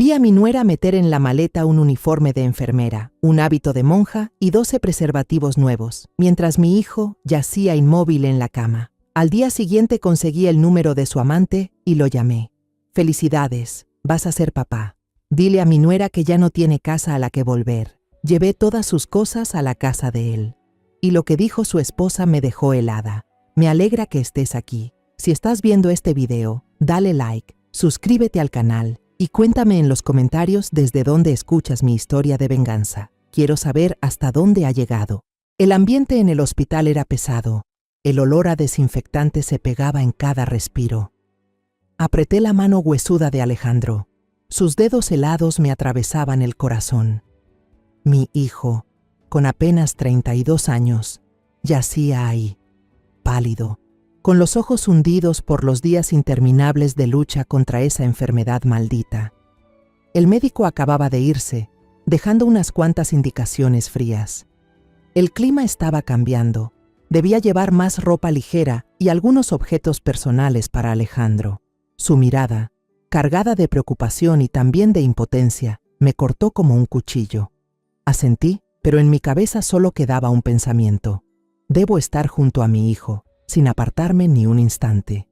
Vi a mi nuera meter en la maleta un uniforme de enfermera, un hábito de monja y 12 preservativos nuevos, mientras mi hijo yacía inmóvil en la cama. Al día siguiente conseguí el número de su amante y lo llamé. «Felicidades, vas a ser papá. Dile a mi nuera que ya no tiene casa a la que volver». Llevé todas sus cosas a la casa de él. Y lo que dijo su esposa me dejó helada. Me alegra que estés aquí. Si estás viendo este video, dale like, suscríbete al canal y cuéntame en los comentarios desde dónde escuchas mi historia de venganza. Quiero saber hasta dónde ha llegado. El ambiente en el hospital era pesado. El olor a desinfectante se pegaba en cada respiro. Apreté la mano huesuda de Alejandro. Sus dedos helados me atravesaban el corazón. Mi hijo, con apenas 32 años, yacía ahí, pálido, con los ojos hundidos por los días interminables de lucha contra esa enfermedad maldita. El médico acababa de irse, dejando unas cuantas indicaciones frías. El clima estaba cambiando. Debía llevar más ropa ligera y algunos objetos personales para Alejandro. Su mirada, cargada de preocupación y también de impotencia, me cortó como un cuchillo. Asentí, pero en mi cabeza solo quedaba un pensamiento. Debo estar junto a mi hijo, sin apartarme ni un instante.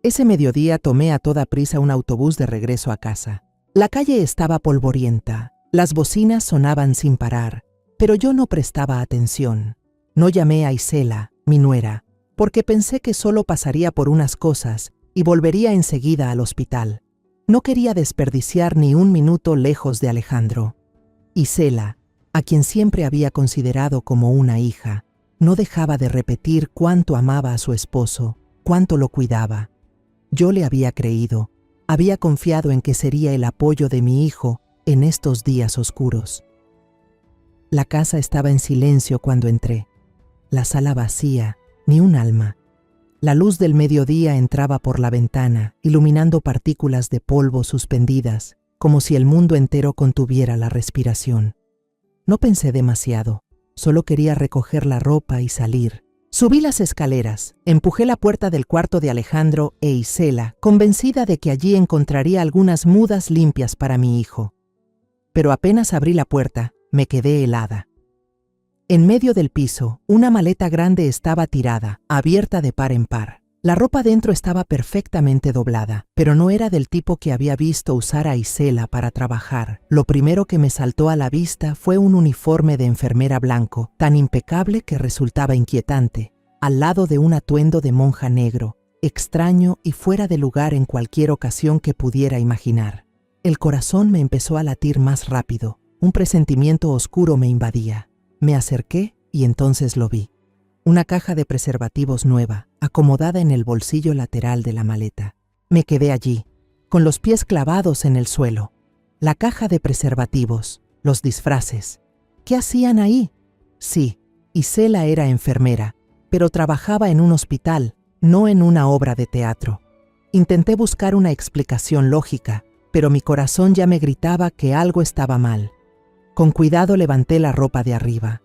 Ese mediodía tomé a toda prisa un autobús de regreso a casa. La calle estaba polvorienta, las bocinas sonaban sin parar, pero yo no prestaba atención. No llamé a Isela, mi nuera, porque pensé que solo pasaría por unas cosas y volvería enseguida al hospital. No quería desperdiciar ni un minuto lejos de Alejandro. Isela, a quien siempre había considerado como una hija, no dejaba de repetir cuánto amaba a su esposo, cuánto lo cuidaba. Yo le había creído, había confiado en que sería el apoyo de mi hijo en estos días oscuros. La casa estaba en silencio cuando entré. La sala vacía, ni un alma. La luz del mediodía entraba por la ventana, iluminando partículas de polvo suspendidas, como si el mundo entero contuviera la respiración. No pensé demasiado, solo quería recoger la ropa y salir. Subí las escaleras, empujé la puerta del cuarto de Alejandro e Isela, convencida de que allí encontraría algunas mudas limpias para mi hijo. Pero apenas abrí la puerta, me quedé helada. En medio del piso, una maleta grande estaba tirada, abierta de par en par. La ropa dentro estaba perfectamente doblada, pero no era del tipo que había visto usar a Isela para trabajar. Lo primero que me saltó a la vista fue un uniforme de enfermera blanco, tan impecable que resultaba inquietante, al lado de un atuendo de monja negro, extraño y fuera de lugar en cualquier ocasión que pudiera imaginar. El corazón me empezó a latir más rápido. Un presentimiento oscuro me invadía. Me acerqué y entonces lo vi. Una caja de preservativos nueva, acomodada en el bolsillo lateral de la maleta. Me quedé allí, con los pies clavados en el suelo. La caja de preservativos, los disfraces. ¿Qué hacían ahí? Sí, Isela era enfermera, pero trabajaba en un hospital, no en una obra de teatro. Intenté buscar una explicación lógica, pero mi corazón ya me gritaba que algo estaba mal. Con cuidado levanté la ropa de arriba.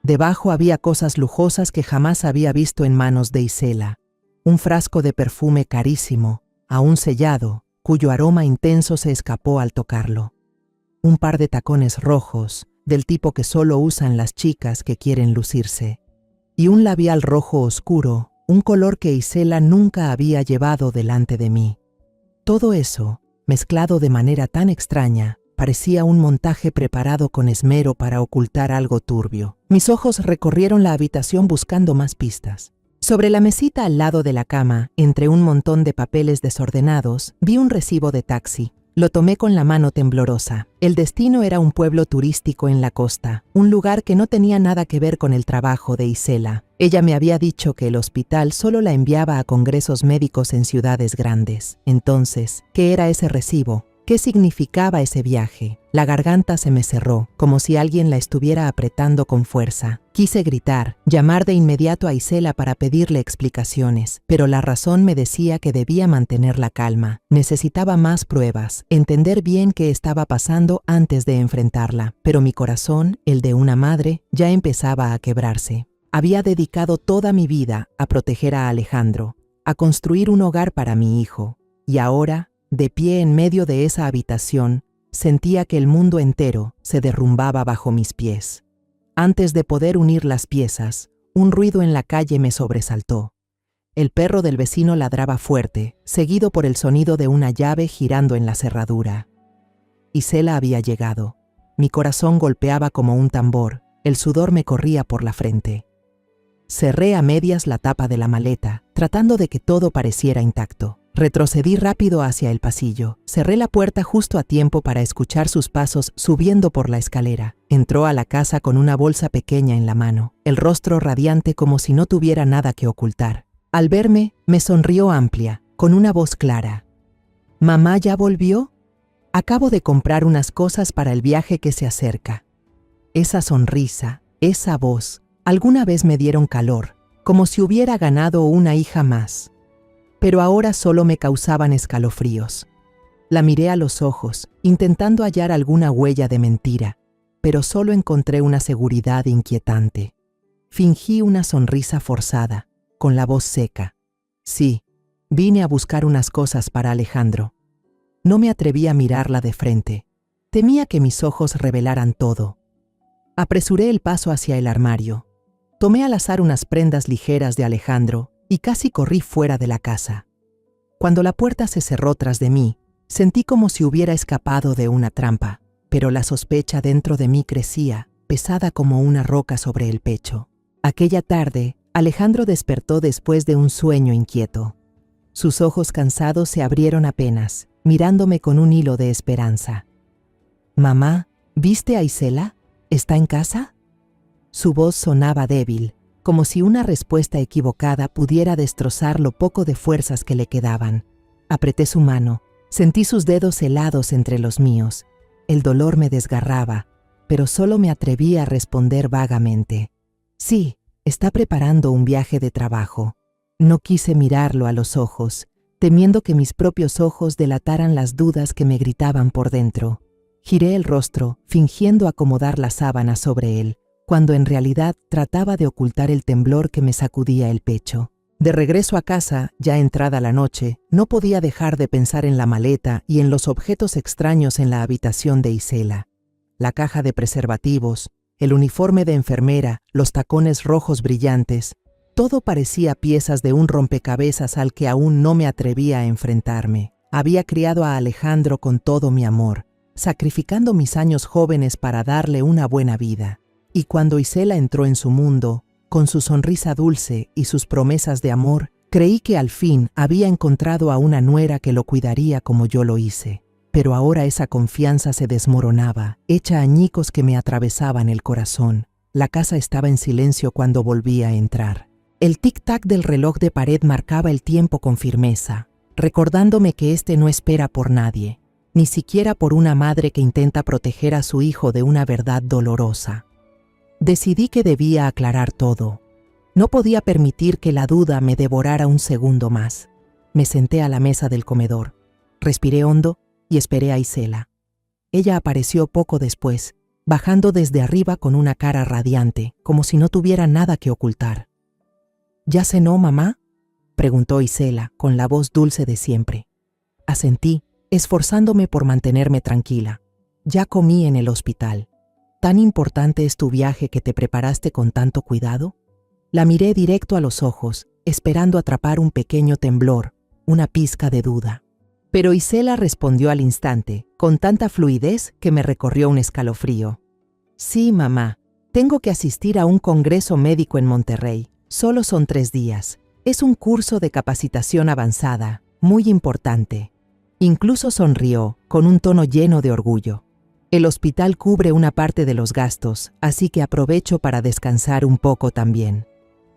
Debajo había cosas lujosas que jamás había visto en manos de Isela. Un frasco de perfume carísimo, aún sellado, cuyo aroma intenso se escapó al tocarlo. Un par de tacones rojos, del tipo que solo usan las chicas que quieren lucirse. Y un labial rojo oscuro, un color que Isela nunca había llevado delante de mí. Todo eso, mezclado de manera tan extraña, parecía un montaje preparado con esmero para ocultar algo turbio. Mis ojos recorrieron la habitación buscando más pistas. Sobre la mesita al lado de la cama, entre un montón de papeles desordenados, vi un recibo de taxi. Lo tomé con la mano temblorosa. El destino era un pueblo turístico en la costa, un lugar que no tenía nada que ver con el trabajo de Isela. Ella me había dicho que el hospital solo la enviaba a congresos médicos en ciudades grandes. Entonces, ¿qué era ese recibo? ¿Qué significaba ese viaje? La garganta se me cerró, como si alguien la estuviera apretando con fuerza. Quise gritar, llamar de inmediato a Isela para pedirle explicaciones, pero la razón me decía que debía mantener la calma. Necesitaba más pruebas, entender bien qué estaba pasando antes de enfrentarla. Pero mi corazón, el de una madre, ya empezaba a quebrarse. Había dedicado toda mi vida a proteger a Alejandro, a construir un hogar para mi hijo, y ahora, de pie en medio de esa habitación, sentía que el mundo entero se derrumbaba bajo mis pies. Antes de poder unir las piezas, un ruido en la calle me sobresaltó. El perro del vecino ladraba fuerte, seguido por el sonido de una llave girando en la cerradura. Isela había llegado. Mi corazón golpeaba como un tambor, el sudor me corría por la frente. Cerré a medias la tapa de la maleta, tratando de que todo pareciera intacto. Retrocedí rápido hacia el pasillo. Cerré la puerta justo a tiempo para escuchar sus pasos subiendo por la escalera. Entró a la casa con una bolsa pequeña en la mano, el rostro radiante como si no tuviera nada que ocultar. Al verme, me sonrió amplia, con una voz clara. ¿Mamá ya volvió? Acabo de comprar unas cosas para el viaje que se acerca. Esa sonrisa, esa voz, alguna vez me dieron calor, como si hubiera ganado una hija más. Pero ahora solo me causaban escalofríos. La miré a los ojos, intentando hallar alguna huella de mentira, pero solo encontré una seguridad inquietante. Fingí una sonrisa forzada, con la voz seca. Sí, vine a buscar unas cosas para Alejandro. No me atreví a mirarla de frente. Temía que mis ojos revelaran todo. Apresuré el paso hacia el armario. Tomé al azar unas prendas ligeras de Alejandro y casi corrí fuera de la casa. Cuando la puerta se cerró tras de mí, sentí como si hubiera escapado de una trampa, pero la sospecha dentro de mí crecía, pesada como una roca sobre el pecho. Aquella tarde, Alejandro despertó después de un sueño inquieto. Sus ojos cansados se abrieron apenas, mirándome con un hilo de esperanza. «Mamá, ¿viste a Isela? ¿Está en casa?» Su voz sonaba débil, como si una respuesta equivocada pudiera destrozar lo poco de fuerzas que le quedaban. Apreté su mano, sentí sus dedos helados entre los míos. El dolor me desgarraba, pero solo me atreví a responder vagamente. «Sí, está preparando un viaje de trabajo». No quise mirarlo a los ojos, temiendo que mis propios ojos delataran las dudas que me gritaban por dentro. Giré el rostro, fingiendo acomodar la sábana sobre él, cuando en realidad trataba de ocultar el temblor que me sacudía el pecho. De regreso a casa, ya entrada la noche, no podía dejar de pensar en la maleta y en los objetos extraños en la habitación de Isela. La caja de preservativos, el uniforme de enfermera, los tacones rojos brillantes, todo parecía piezas de un rompecabezas al que aún no me atrevía a enfrentarme. Había criado a Alejandro con todo mi amor, sacrificando mis años jóvenes para darle una buena vida. Y cuando Isela entró en su mundo, con su sonrisa dulce y sus promesas de amor, creí que al fin había encontrado a una nuera que lo cuidaría como yo lo hice. Pero ahora esa confianza se desmoronaba, hecha añicos que me atravesaban el corazón. La casa estaba en silencio cuando volví a entrar. El tic-tac del reloj de pared marcaba el tiempo con firmeza, recordándome que este no espera por nadie, ni siquiera por una madre que intenta proteger a su hijo de una verdad dolorosa. Decidí que debía aclarar todo. No podía permitir que la duda me devorara un segundo más. Me senté a la mesa del comedor, respiré hondo y esperé a Isela. Ella apareció poco después, bajando desde arriba con una cara radiante, como si no tuviera nada que ocultar. «¿Ya cenó, mamá?», preguntó Isela, con la voz dulce de siempre. Asentí, esforzándome por mantenerme tranquila. «Ya comí en el hospital. ¿Tan importante es tu viaje que te preparaste con tanto cuidado?». La miré directo a los ojos, esperando atrapar un pequeño temblor, una pizca de duda. Pero Isela respondió al instante, con tanta fluidez que me recorrió un escalofrío. «Sí, mamá, tengo que asistir a un congreso médico en Monterrey. Solo son 3 días. Es un curso de capacitación avanzada, muy importante». Incluso sonrió, con un tono lleno de orgullo. «El hospital cubre una parte de los gastos, así que aprovecho para descansar un poco también».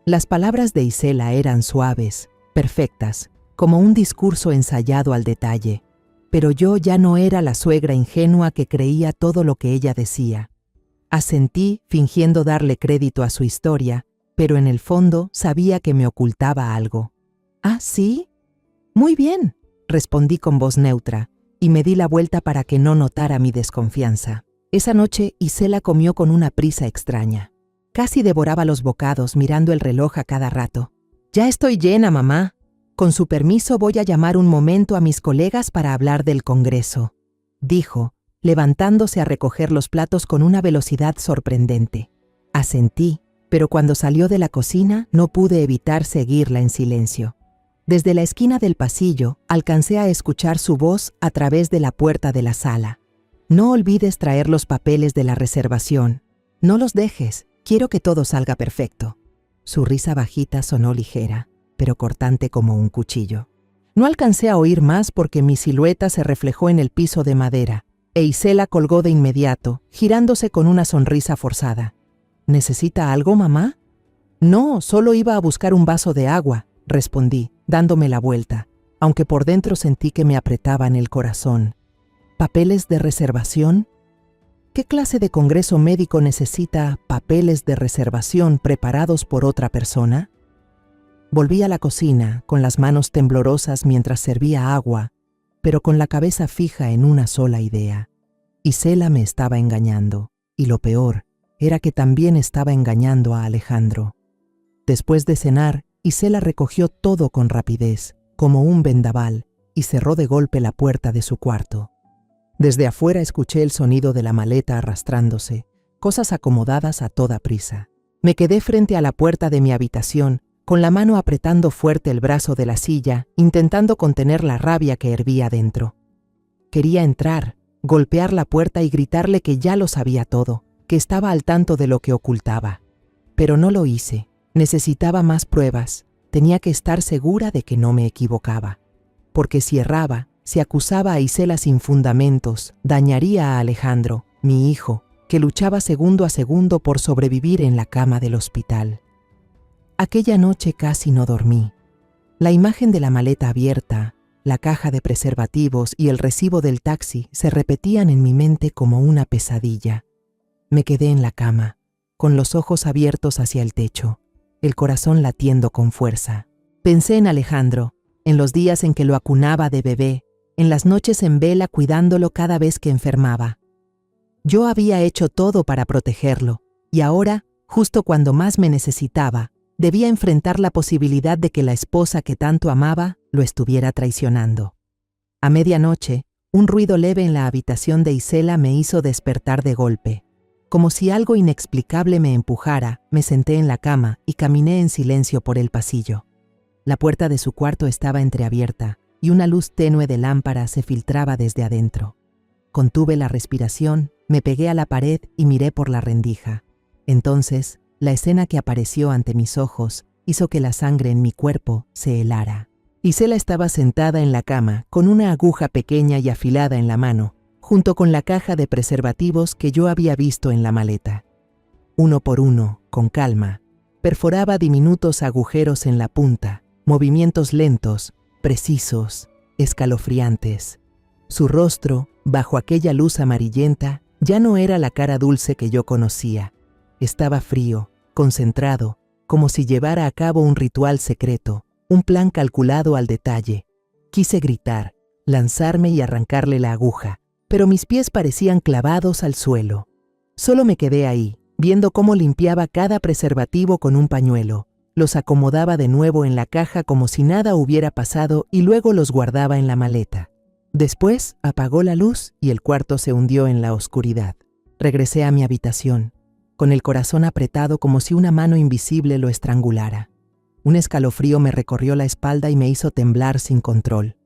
Las palabras de Isela eran suaves, perfectas, como un discurso ensayado al detalle. Pero yo ya no era la suegra ingenua que creía todo lo que ella decía. Asentí, fingiendo darle crédito a su historia, pero en el fondo sabía que me ocultaba algo. «¿Ah, sí? Muy bien», respondí con voz neutra, y me di la vuelta para que no notara mi desconfianza. Esa noche Isela comió con una prisa extraña. Casi devoraba los bocados mirando el reloj a cada rato. «Ya estoy llena, mamá. Con su permiso voy a llamar un momento a mis colegas para hablar del congreso», dijo, levantándose a recoger los platos con una velocidad sorprendente. Asentí, pero cuando salió de la cocina no pude evitar seguirla en silencio. Desde la esquina del pasillo alcancé a escuchar su voz a través de la puerta de la sala. No olvides traer los papeles de la reservación. No los dejes, quiero que todo salga perfecto. Su risa bajita sonó ligera, pero cortante como un cuchillo. No alcancé a oír más porque mi silueta se reflejó en el piso de madera, e Isela colgó de inmediato, girándose con una sonrisa forzada. ¿Necesita algo, mamá? No, solo iba a buscar un vaso de agua, respondí, dándome la vuelta, aunque por dentro sentí que me apretaban el corazón. ¿Papeles de reservación? ¿Qué clase de congreso médico necesita papeles de reservación preparados por otra persona? Volví a la cocina, con las manos temblorosas mientras servía agua, pero con la cabeza fija en una sola idea. Isela me estaba engañando, y lo peor era que también estaba engañando a Alejandro. Después de cenar, Isela recogió todo con rapidez, como un vendaval, y cerró de golpe la puerta de su cuarto. Desde afuera escuché el sonido de la maleta arrastrándose, cosas acomodadas a toda prisa. Me quedé frente a la puerta de mi habitación, con la mano apretando fuerte el brazo de la silla, intentando contener la rabia que hervía dentro. Quería entrar, golpear la puerta y gritarle que ya lo sabía todo, que estaba al tanto de lo que ocultaba. Pero no lo hice. Necesitaba más pruebas. Tenía que estar segura de que no me equivocaba. Porque si erraba, si acusaba a Isela sin fundamentos, dañaría a Alejandro, mi hijo, que luchaba segundo a segundo por sobrevivir en la cama del hospital. Aquella noche casi no dormí. La imagen de la maleta abierta, la caja de preservativos y el recibo del taxi se repetían en mi mente como una pesadilla. Me quedé en la cama, con los ojos abiertos hacia el techo, el corazón latiendo con fuerza. Pensé en Alejandro, en los días en que lo acunaba de bebé, en las noches en vela cuidándolo cada vez que enfermaba. Yo había hecho todo para protegerlo, y ahora, justo cuando más me necesitaba, debía enfrentar la posibilidad de que la esposa que tanto amaba lo estuviera traicionando. A medianoche, un ruido leve en la habitación de Isela me hizo despertar de golpe. Como si algo inexplicable me empujara, me senté en la cama y caminé en silencio por el pasillo. La puerta de su cuarto estaba entreabierta y una luz tenue de lámpara se filtraba desde adentro. Contuve la respiración, me pegué a la pared y miré por la rendija. Entonces, la escena que apareció ante mis ojos hizo que la sangre en mi cuerpo se helara. Isela estaba sentada en la cama, con una aguja pequeña y afilada en la mano, junto con la caja de preservativos que yo había visto en la maleta. Uno por uno, con calma, perforaba diminutos agujeros en la punta, movimientos lentos, precisos, escalofriantes. Su rostro, bajo aquella luz amarillenta, ya no era la cara dulce que yo conocía. Estaba frío, concentrado, como si llevara a cabo un ritual secreto, un plan calculado al detalle. Quise gritar, lanzarme y arrancarle la aguja, pero mis pies parecían clavados al suelo. Solo me quedé ahí, viendo cómo limpiaba cada preservativo con un pañuelo, los acomodaba de nuevo en la caja como si nada hubiera pasado y luego los guardaba en la maleta. Después apagó la luz y el cuarto se hundió en la oscuridad. Regresé a mi habitación, con el corazón apretado como si una mano invisible lo estrangulara. Un escalofrío me recorrió la espalda y me hizo temblar sin control.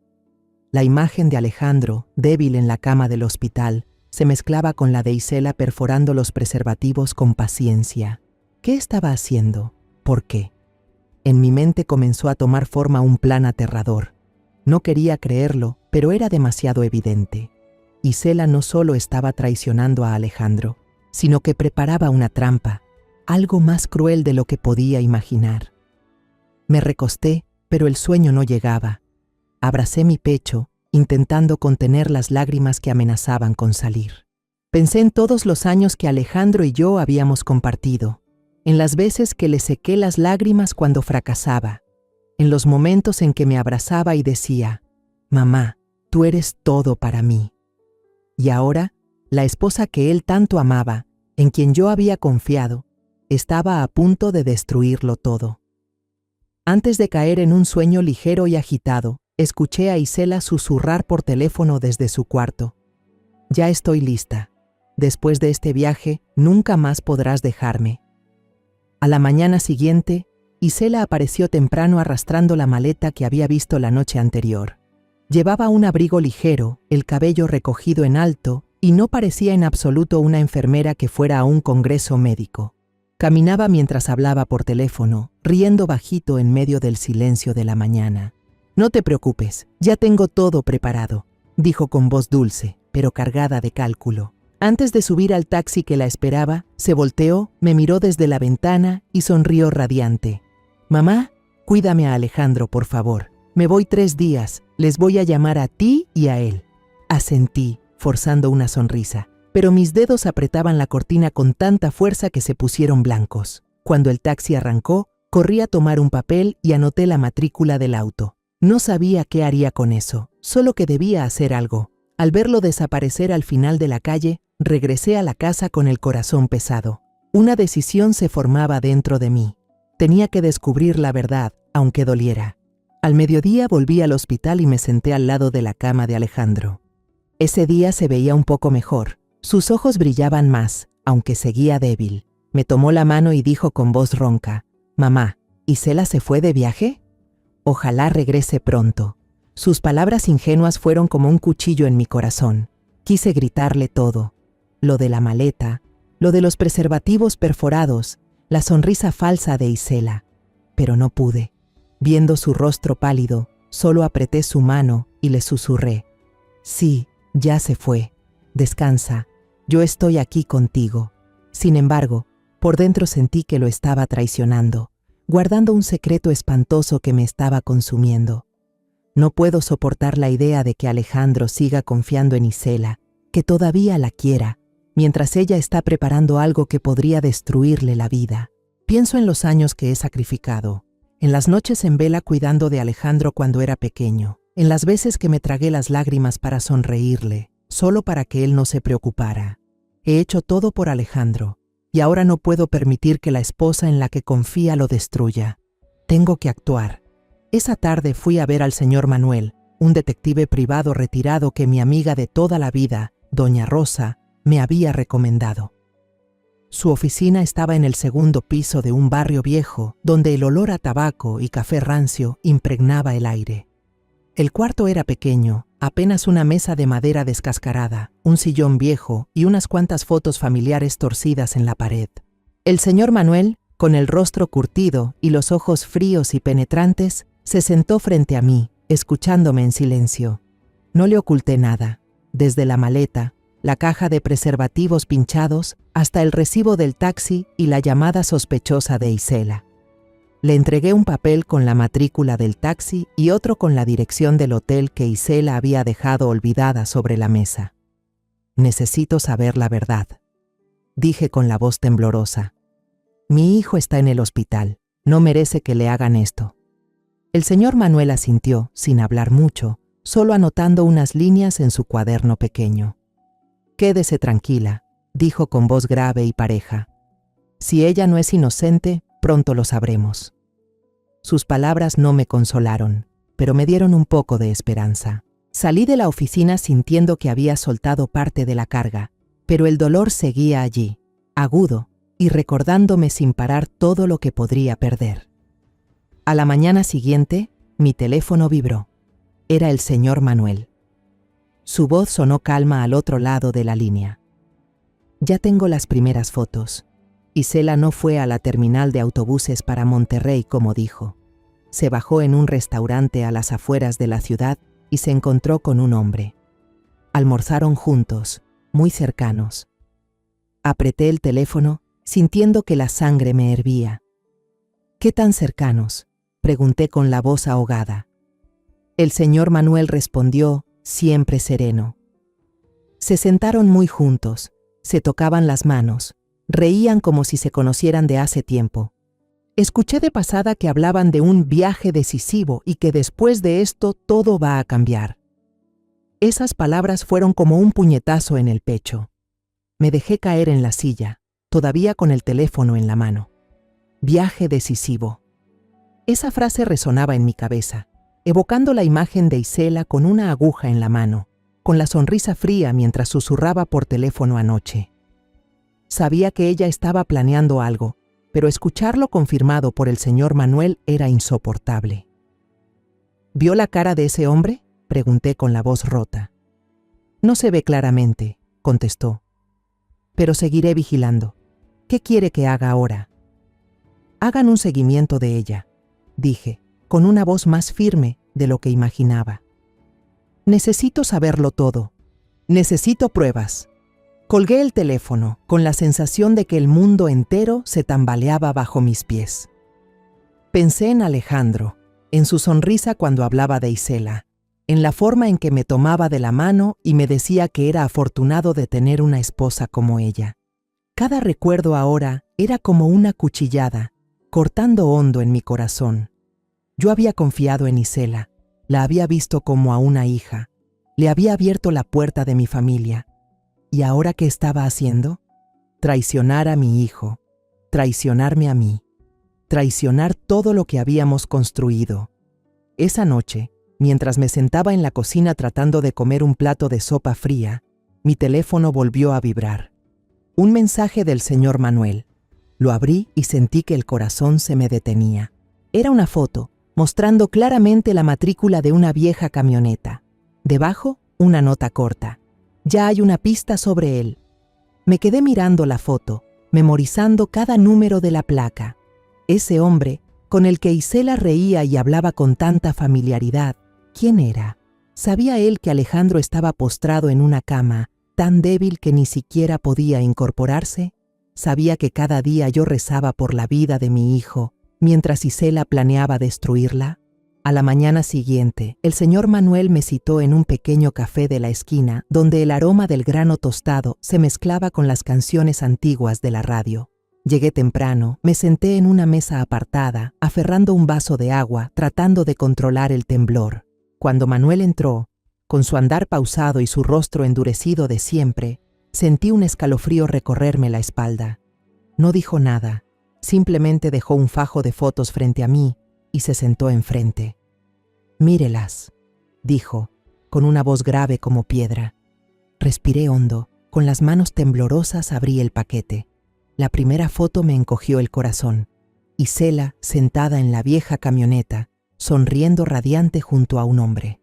La imagen de Alejandro, débil en la cama del hospital, se mezclaba con la de Isela perforando los preservativos con paciencia. ¿Qué estaba haciendo? ¿Por qué? En mi mente comenzó a tomar forma un plan aterrador. No quería creerlo, pero era demasiado evidente. Isela no solo estaba traicionando a Alejandro, sino que preparaba una trampa, algo más cruel de lo que podía imaginar. Me recosté, pero el sueño no llegaba. Abracé mi pecho, intentando contener las lágrimas que amenazaban con salir. Pensé en todos los años que Alejandro y yo habíamos compartido, en las veces que le sequé las lágrimas cuando fracasaba, en los momentos en que me abrazaba y decía, «Mamá, tú eres todo para mí». Y ahora, la esposa que él tanto amaba, en quien yo había confiado, estaba a punto de destruirlo todo. Antes de caer en un sueño ligero y agitado, escuché a Isela susurrar por teléfono desde su cuarto. Ya estoy lista. Después de este viaje, nunca más podrás dejarme. A la mañana siguiente, Isela apareció temprano arrastrando la maleta que había visto la noche anterior. Llevaba un abrigo ligero, el cabello recogido en alto, y no parecía en absoluto una enfermera que fuera a un congreso médico. Caminaba mientras hablaba por teléfono, riendo bajito en medio del silencio de la mañana. «No te preocupes, ya tengo todo preparado», dijo con voz dulce, pero cargada de cálculo. Antes de subir al taxi que la esperaba, se volteó, me miró desde la ventana y sonrió radiante. «Mamá, cuídame a Alejandro, por favor. Me voy 3 días, les voy a llamar a ti y a él». Asentí, forzando una sonrisa, pero mis dedos apretaban la cortina con tanta fuerza que se pusieron blancos. Cuando el taxi arrancó, corrí a tomar un papel y anoté la matrícula del auto. No sabía qué haría con eso, solo que debía hacer algo. Al verlo desaparecer al final de la calle, regresé a la casa con el corazón pesado. Una decisión se formaba dentro de mí. Tenía que descubrir la verdad, aunque doliera. Al mediodía volví al hospital y me senté al lado de la cama de Alejandro. Ese día se veía un poco mejor. Sus ojos brillaban más, aunque seguía débil. Me tomó la mano y dijo con voz ronca: «Mamá, ¿Isela se fue de viaje? Ojalá regrese pronto». Sus palabras ingenuas fueron como un cuchillo en mi corazón. Quise gritarle todo. Lo de la maleta, lo de los preservativos perforados, la sonrisa falsa de Isela. Pero no pude. Viendo su rostro pálido, solo apreté su mano y le susurré: «Sí, ya se fue. Descansa. Yo estoy aquí contigo». Sin embargo, por dentro sentí que lo estaba traicionando, guardando un secreto espantoso que me estaba consumiendo. No puedo soportar la idea de que Alejandro siga confiando en Isela, que todavía la quiera, mientras ella está preparando algo que podría destruirle la vida. Pienso en los años que he sacrificado, en las noches en vela cuidando de Alejandro cuando era pequeño, en las veces que me tragué las lágrimas para sonreírle, solo para que él no se preocupara. He hecho todo por Alejandro, y ahora no puedo permitir que la esposa en la que confía lo destruya. Tengo que actuar. Esa tarde fui a ver al señor Manuel, un detective privado retirado que mi amiga de toda la vida, doña Rosa, me había recomendado. Su oficina estaba en el 2º piso de un barrio viejo, donde el olor a tabaco y café rancio impregnaba el aire. El cuarto era pequeño, apenas una mesa de madera descascarada, un sillón viejo y unas cuantas fotos familiares torcidas en la pared. El señor Manuel, con el rostro curtido y los ojos fríos y penetrantes, se sentó frente a mí, escuchándome en silencio. No le oculté nada, desde la maleta, la caja de preservativos pinchados, hasta el recibo del taxi y la llamada sospechosa de Isela. Le entregué un papel con la matrícula del taxi y otro con la dirección del hotel que Isela había dejado olvidada sobre la mesa. «Necesito saber la verdad», dije con la voz temblorosa. «Mi hijo está en el hospital, no merece que le hagan esto». El señor Manuel asintió, sin hablar mucho, solo anotando unas líneas en su cuaderno pequeño. «Quédese tranquila», dijo con voz grave y pareja. «Si ella no es inocente, pronto lo sabremos». Sus palabras no me consolaron, pero me dieron un poco de esperanza. Salí de la oficina sintiendo que había soltado parte de la carga, pero el dolor seguía allí, agudo, y recordándome sin parar todo lo que podría perder. A la mañana siguiente, mi teléfono vibró. Era el señor Manuel. Su voz sonó calma al otro lado de la línea. «Ya tengo las primeras fotos. Isela no fue a la terminal de autobuses para Monterrey como dijo. Se bajó en un restaurante a las afueras de la ciudad y se encontró con un hombre. Almorzaron juntos, muy cercanos. Apreté el teléfono, sintiendo que la sangre me hervía. «¿Qué tan cercanos?», pregunté con la voz ahogada. El señor Manuel respondió, siempre sereno. Se sentaron muy juntos, se tocaban las manos, reían como si se conocieran de hace tiempo. Escuché de pasada que hablaban de un viaje decisivo y que después de esto todo va a cambiar. Esas palabras fueron como un puñetazo en el pecho. Me dejé caer en la silla, todavía con el teléfono en la mano. Viaje decisivo. Esa frase resonaba en mi cabeza, evocando la imagen de Isela con una aguja en la mano, con la sonrisa fría mientras susurraba por teléfono anoche. Sabía que ella estaba planeando algo, pero escucharlo confirmado por el señor Manuel era insoportable. ¿Vio la cara de ese hombre?, pregunté con la voz rota. No se ve claramente, contestó. Pero seguiré vigilando. ¿Qué quiere que haga ahora? Hagan un seguimiento de ella, dije, con una voz más firme de lo que imaginaba. Necesito saberlo todo. Necesito pruebas. Colgué el teléfono con la sensación de que el mundo entero se tambaleaba bajo mis pies. Pensé en Alejandro, en su sonrisa cuando hablaba de Isela, en la forma en que me tomaba de la mano y me decía que era afortunado de tener una esposa como ella. Cada recuerdo ahora era como una cuchillada, cortando hondo en mi corazón. Yo había confiado en Isela, la había visto como a una hija, le había abierto la puerta de mi familia. ¿Y ahora qué estaba haciendo? Traicionar a mi hijo, traicionarme a mí, traicionar todo lo que habíamos construido. Esa noche, mientras me sentaba en la cocina tratando de comer un plato de sopa fría, mi teléfono volvió a vibrar. Un mensaje del señor Manuel. Lo abrí y sentí que el corazón se me detenía. Era una foto, mostrando claramente la matrícula de una vieja camioneta. Debajo, una nota corta. Ya hay una pista sobre él. Me quedé mirando la foto, memorizando cada número de la placa. Ese hombre, con el que Isela reía y hablaba con tanta familiaridad, ¿quién era? ¿Sabía él que Alejandro estaba postrado en una cama, tan débil que ni siquiera podía incorporarse? ¿Sabía que cada día yo rezaba por la vida de mi hijo, mientras Isela planeaba destruirla? A la mañana siguiente, el señor Manuel me citó en un pequeño café de la esquina, donde el aroma del grano tostado se mezclaba con las canciones antiguas de la radio. Llegué temprano, me senté en una mesa apartada, aferrando un vaso de agua, tratando de controlar el temblor. Cuando Manuel entró, con su andar pausado y su rostro endurecido de siempre, sentí un escalofrío recorrerme la espalda. No dijo nada, simplemente dejó un fajo de fotos frente a mí y se sentó enfrente. «Mírelas», dijo, con una voz grave como piedra. Respiré hondo, con las manos temblorosas abrí el paquete. La primera foto me encogió el corazón. Isela, sentada en la vieja camioneta, sonriendo radiante junto a un hombre.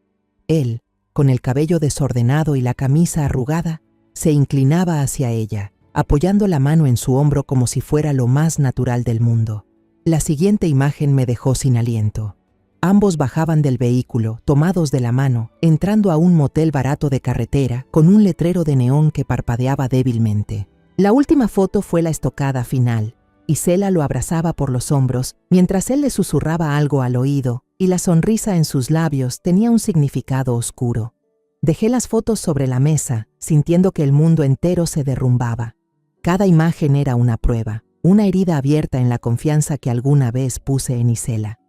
Él, con el cabello desordenado y la camisa arrugada, se inclinaba hacia ella, apoyando la mano en su hombro como si fuera lo más natural del mundo. La siguiente imagen me dejó sin aliento. Ambos bajaban del vehículo, tomados de la mano, entrando a un motel barato de carretera con un letrero de neón que parpadeaba débilmente. La última foto fue la estocada final. Isela lo abrazaba por los hombros, mientras él le susurraba algo al oído, y la sonrisa en sus labios tenía un significado oscuro. Dejé las fotos sobre la mesa, sintiendo que el mundo entero se derrumbaba. Cada imagen era una prueba, una herida abierta en la confianza que alguna vez puse en Isela.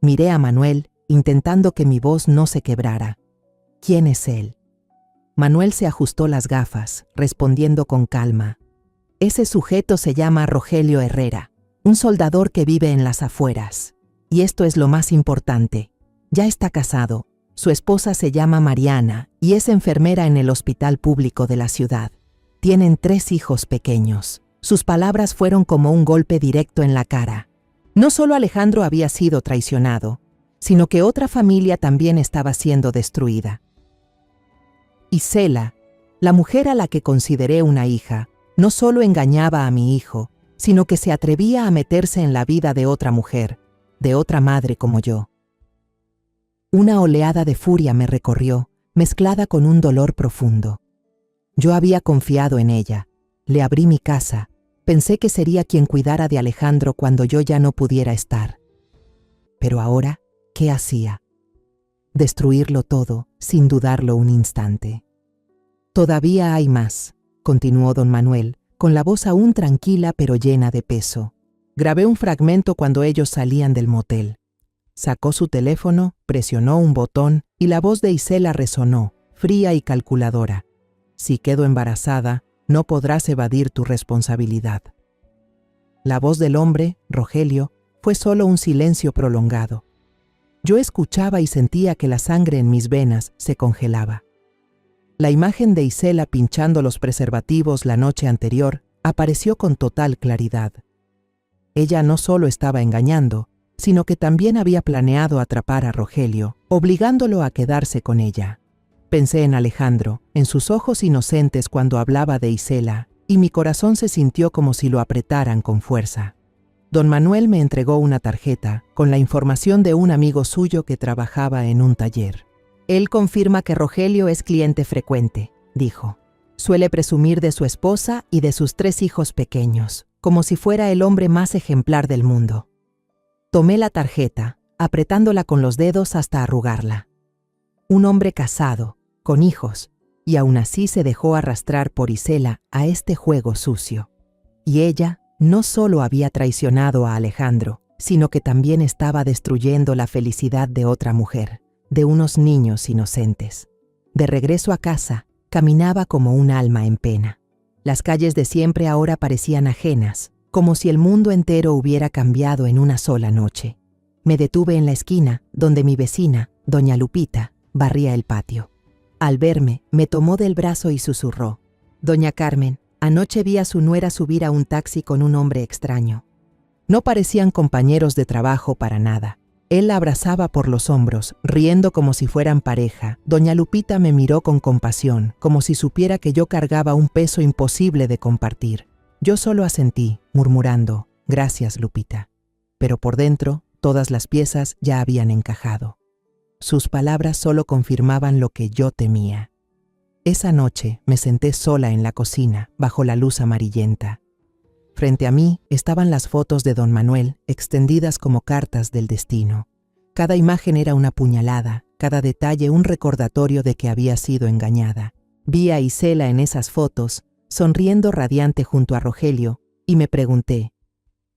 Miré a Manuel, intentando que mi voz no se quebrara. ¿Quién es él? Manuel se ajustó las gafas, respondiendo con calma. Ese sujeto se llama Rogelio Herrera, un soldador que vive en las afueras. Y esto es lo más importante. Ya está casado. Su esposa se llama Mariana y es enfermera en el hospital público de la ciudad. Tienen 3 hijos pequeños. Sus palabras fueron como un golpe directo en la cara. No solo Alejandro había sido traicionado, sino que otra familia también estaba siendo destruida. Isela, la mujer a la que consideré una hija, no solo engañaba a mi hijo, sino que se atrevía a meterse en la vida de otra mujer, de otra madre como yo. Una oleada de furia me recorrió, mezclada con un dolor profundo. Yo había confiado en ella, le abrí mi casa, pensé que sería quien cuidara de Alejandro cuando yo ya no pudiera estar. Pero ahora, ¿qué hacía? Destruirlo todo, sin dudarlo un instante. Todavía hay más, continuó don Manuel, con la voz aún tranquila pero llena de peso. Grabé un fragmento cuando ellos salían del motel. Sacó su teléfono, presionó un botón y la voz de Isela resonó, fría y calculadora. Si quedo embarazada, no podrás evadir tu responsabilidad. La voz del hombre, Rogelio, fue solo un silencio prolongado. Yo escuchaba y sentía que la sangre en mis venas se congelaba. La imagen de Isela pinchando los preservativos la noche anterior apareció con total claridad. Ella no solo estaba engañando, sino que también había planeado atrapar a Rogelio, obligándolo a quedarse con ella. Pensé en Alejandro, en sus ojos inocentes cuando hablaba de Isela, y mi corazón se sintió como si lo apretaran con fuerza. Don Manuel me entregó una tarjeta con la información de un amigo suyo que trabajaba en un taller. Él confirma que Rogelio es cliente frecuente, dijo. Suele presumir de su esposa y de sus 3 hijos pequeños, como si fuera el hombre más ejemplar del mundo. Tomé la tarjeta, apretándola con los dedos hasta arrugarla. Un hombre casado, con hijos, y aún así se dejó arrastrar por Isela a este juego sucio. Y ella no solo había traicionado a Alejandro, sino que también estaba destruyendo la felicidad de otra mujer, de unos niños inocentes. De regreso a casa, caminaba como un alma en pena. Las calles de siempre ahora parecían ajenas, como si el mundo entero hubiera cambiado en una sola noche. Me detuve en la esquina, donde mi vecina, doña Lupita, barría el patio. Al verme, me tomó del brazo y susurró: «Doña Carmen, anoche vi a su nuera subir a un taxi con un hombre extraño». No parecían compañeros de trabajo para nada. Él la abrazaba por los hombros, riendo como si fueran pareja. Doña Lupita me miró con compasión, como si supiera que yo cargaba un peso imposible de compartir. Yo solo asentí, murmurando: «Gracias, Lupita». Pero por dentro, todas las piezas ya habían encajado. Sus palabras solo confirmaban lo que yo temía. Esa noche me senté sola en la cocina, bajo la luz amarillenta. Frente a mí estaban las fotos de don Manuel, extendidas como cartas del destino. Cada imagen era una puñalada, cada detalle un recordatorio de que había sido engañada. Vi a Isela en esas fotos, sonriendo radiante junto a Rogelio, y me pregunté,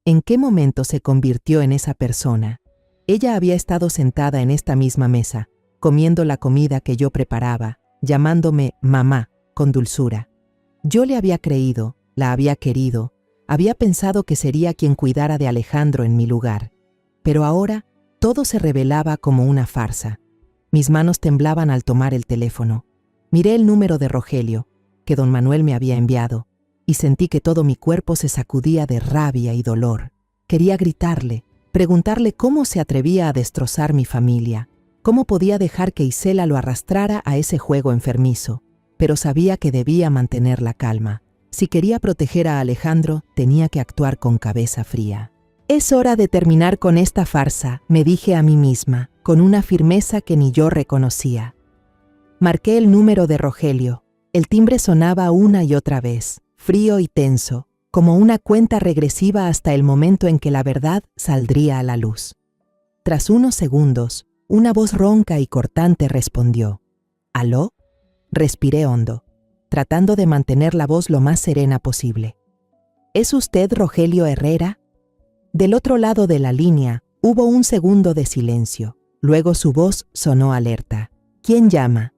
¿en qué momento se convirtió en esa persona? Ella había estado sentada en esta misma mesa, comiendo la comida que yo preparaba, llamándome mamá con dulzura. Yo le había creído, la había querido, había pensado que sería quien cuidara de Alejandro en mi lugar, pero ahora todo se revelaba como una farsa. Mis manos temblaban al tomar el teléfono. Miré el número de Rogelio, que don Manuel me había enviado, y sentí que todo mi cuerpo se sacudía de rabia y dolor. Quería gritarle, preguntarle cómo se atrevía a destrozar mi familia, cómo podía dejar que Isela lo arrastrara a ese juego enfermizo, pero sabía que debía mantener la calma. Si quería proteger a Alejandro, tenía que actuar con cabeza fría. «Es hora de terminar con esta farsa», me dije a mí misma, con una firmeza que ni yo reconocía. Marqué el número de Rogelio. El timbre sonaba una y otra vez, frío y tenso, como una cuenta regresiva hasta el momento en que la verdad saldría a la luz. Tras unos segundos, una voz ronca y cortante respondió. «¿Aló?». Respiré hondo, tratando de mantener la voz lo más serena posible. «¿Es usted Rogelio Herrera?». Del otro lado de la línea hubo un segundo de silencio. Luego su voz sonó alerta. «¿Quién llama?».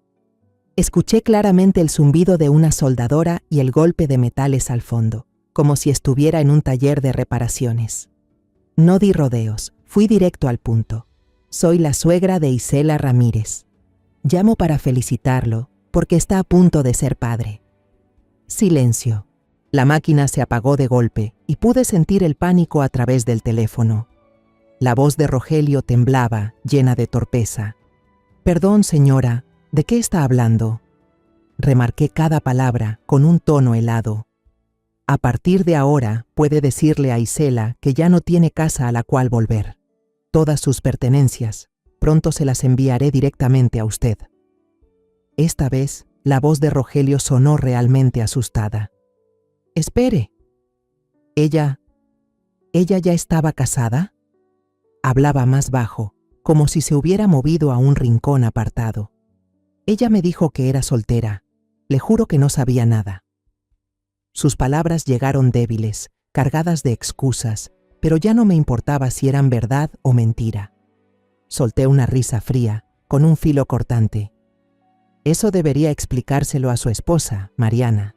Escuché claramente el zumbido de una soldadora y el golpe de metales al fondo, como si estuviera en un taller de reparaciones. No di rodeos, fui directo al punto. «Soy la suegra de Isela Ramírez. Llamo para felicitarlo, porque está a punto de ser padre». Silencio. La máquina se apagó de golpe y pude sentir el pánico a través del teléfono. La voz de Rogelio temblaba, llena de torpeza. «Perdón, señora, ¿de qué está hablando?». Remarqué cada palabra con un tono helado. «A partir de ahora puede decirle a Isela que ya no tiene casa a la cual volver. Todas sus pertenencias, pronto se las enviaré directamente a usted». Esta vez, la voz de Rogelio sonó realmente asustada. «Espere. ¿Ella ya estaba casada?». Hablaba más bajo, como si se hubiera movido a un rincón apartado. «Ella me dijo que era soltera. Le juro que no sabía nada». Sus palabras llegaron débiles, cargadas de excusas, pero ya no me importaba si eran verdad o mentira. Solté una risa fría, con un filo cortante. Eso debería explicárselo a su esposa, Mariana.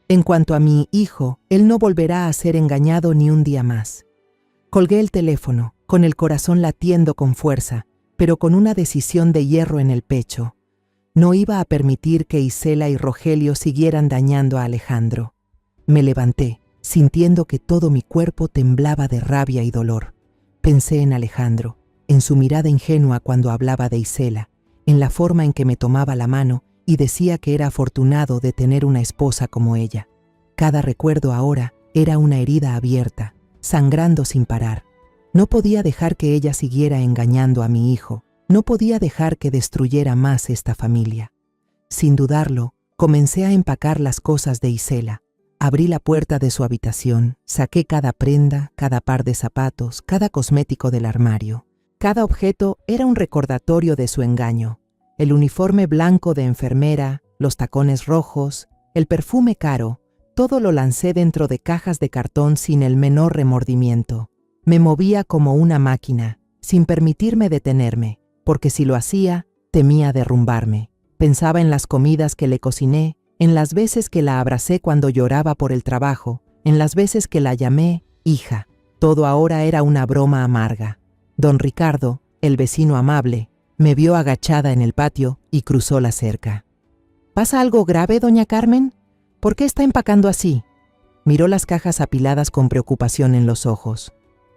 En cuanto a mi hijo, él no volverá a ser engañado ni un día más. Colgué el teléfono, con el corazón latiendo con fuerza, pero con una decisión de hierro en el pecho. No iba a permitir que Isela y Rogelio siguieran dañando a Alejandro. Me levanté, sintiendo que todo mi cuerpo temblaba de rabia y dolor. Pensé en Alejandro, en su mirada ingenua cuando hablaba de Isela, en la forma en que me tomaba la mano y decía que era afortunado de tener una esposa como ella. Cada recuerdo ahora era una herida abierta, sangrando sin parar. No podía dejar que ella siguiera engañando a mi hijo. No podía dejar que destruyera más esta familia. Sin dudarlo, comencé a empacar las cosas de Isela. Abrí la puerta de su habitación, saqué cada prenda, cada par de zapatos, cada cosmético del armario. Cada objeto era un recordatorio de su engaño. El uniforme blanco de enfermera, los tacones rojos, el perfume caro, todo lo lancé dentro de cajas de cartón sin el menor remordimiento. Me movía como una máquina, sin permitirme detenerme, porque si lo hacía, temía derrumbarme. Pensaba en las comidas que le cociné, en las veces que la abracé cuando lloraba por el trabajo, en las veces que la llamé hija. Todo ahora era una broma amarga. Don Ricardo, el vecino amable, me vio agachada en el patio y cruzó la cerca. ¿Pasa algo grave, doña Carmen? ¿Por qué está empacando así? Miró las cajas apiladas con preocupación en los ojos.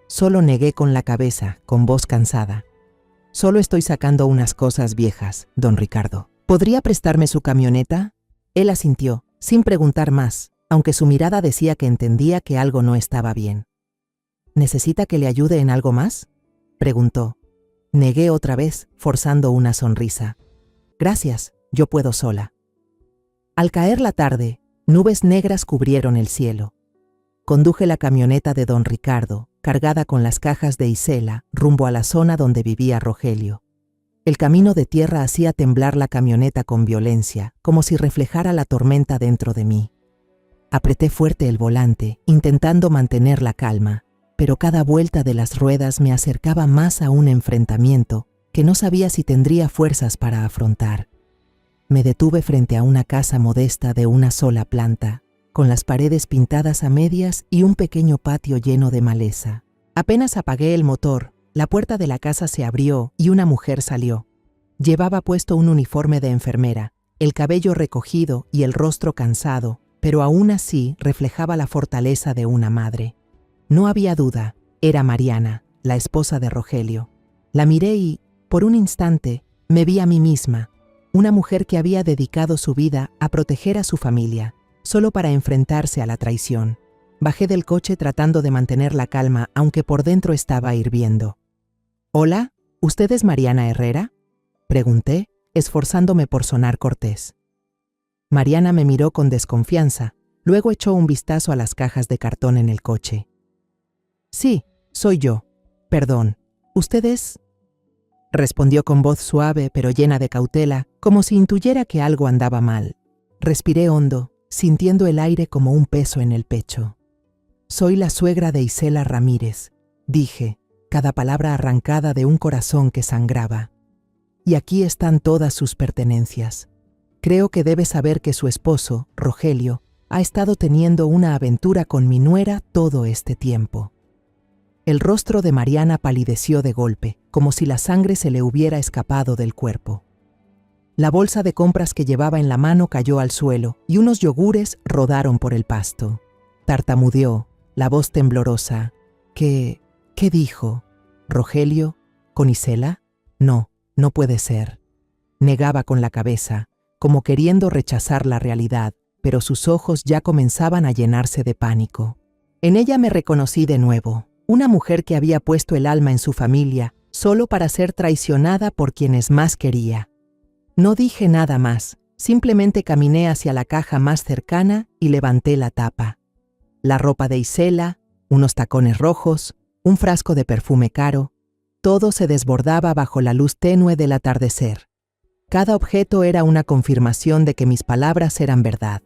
Solo negué con la cabeza, con voz cansada. Solo estoy sacando unas cosas viejas, don Ricardo. ¿Podría prestarme su camioneta? Él asintió, sin preguntar más, aunque su mirada decía que entendía que algo no estaba bien. ¿Necesita que le ayude en algo más?, preguntó. Negué otra vez, forzando una sonrisa. Gracias, yo puedo sola. Al caer la tarde, nubes negras cubrieron el cielo. Conduje la camioneta de don Ricardo, cargada con las cajas de Isela, rumbo a la zona donde vivía Rogelio. El camino de tierra hacía temblar la camioneta con violencia, como si reflejara la tormenta dentro de mí. Apreté fuerte el volante, intentando mantener la calma, pero cada vuelta de las ruedas me acercaba más a un enfrentamiento que no sabía si tendría fuerzas para afrontar. Me detuve frente a una casa modesta de una sola planta, con las paredes pintadas a medias y un pequeño patio lleno de maleza. Apenas apagué el motor, la puerta de la casa se abrió y una mujer salió. Llevaba puesto un uniforme de enfermera, el cabello recogido y el rostro cansado, pero aún así reflejaba la fortaleza de una madre. No había duda, era Mariana, la esposa de Rogelio. La miré y, por un instante, me vi a mí misma, una mujer que había dedicado su vida a proteger a su familia, solo para enfrentarse a la traición. Bajé del coche tratando de mantener la calma, aunque por dentro estaba hirviendo. «Hola, ¿usted es Mariana Herrera?», pregunté, esforzándome por sonar cortés. Mariana me miró con desconfianza, luego echó un vistazo a las cajas de cartón en el coche. «Sí, soy yo. Perdón, ¿usted es?», respondió con voz suave pero llena de cautela, como si intuyera que algo andaba mal. Respiré hondo, sintiendo el aire como un peso en el pecho. «Soy la suegra de Isela Ramírez», dije, cada palabra arrancada de un corazón que sangraba. «Y aquí están todas sus pertenencias. Creo que debe saber que su esposo, Rogelio, ha estado teniendo una aventura con mi nuera todo este tiempo». El rostro de Mariana palideció de golpe, como si la sangre se le hubiera escapado del cuerpo. La bolsa de compras que llevaba en la mano cayó al suelo y unos yogures rodaron por el pasto. Tartamudeó, la voz temblorosa. ¿Qué dijo? ¿Rogelio? ¿Con Isela? No, no puede ser. Negaba con la cabeza, como queriendo rechazar la realidad, pero sus ojos ya comenzaban a llenarse de pánico. En ella me reconocí de nuevo, una mujer que había puesto el alma en su familia solo para ser traicionada por quienes más quería. No dije nada más, simplemente caminé hacia la caja más cercana y levanté la tapa. La ropa de Isela, unos tacones rojos, un frasco de perfume caro, todo se desbordaba bajo la luz tenue del atardecer. Cada objeto era una confirmación de que mis palabras eran verdad.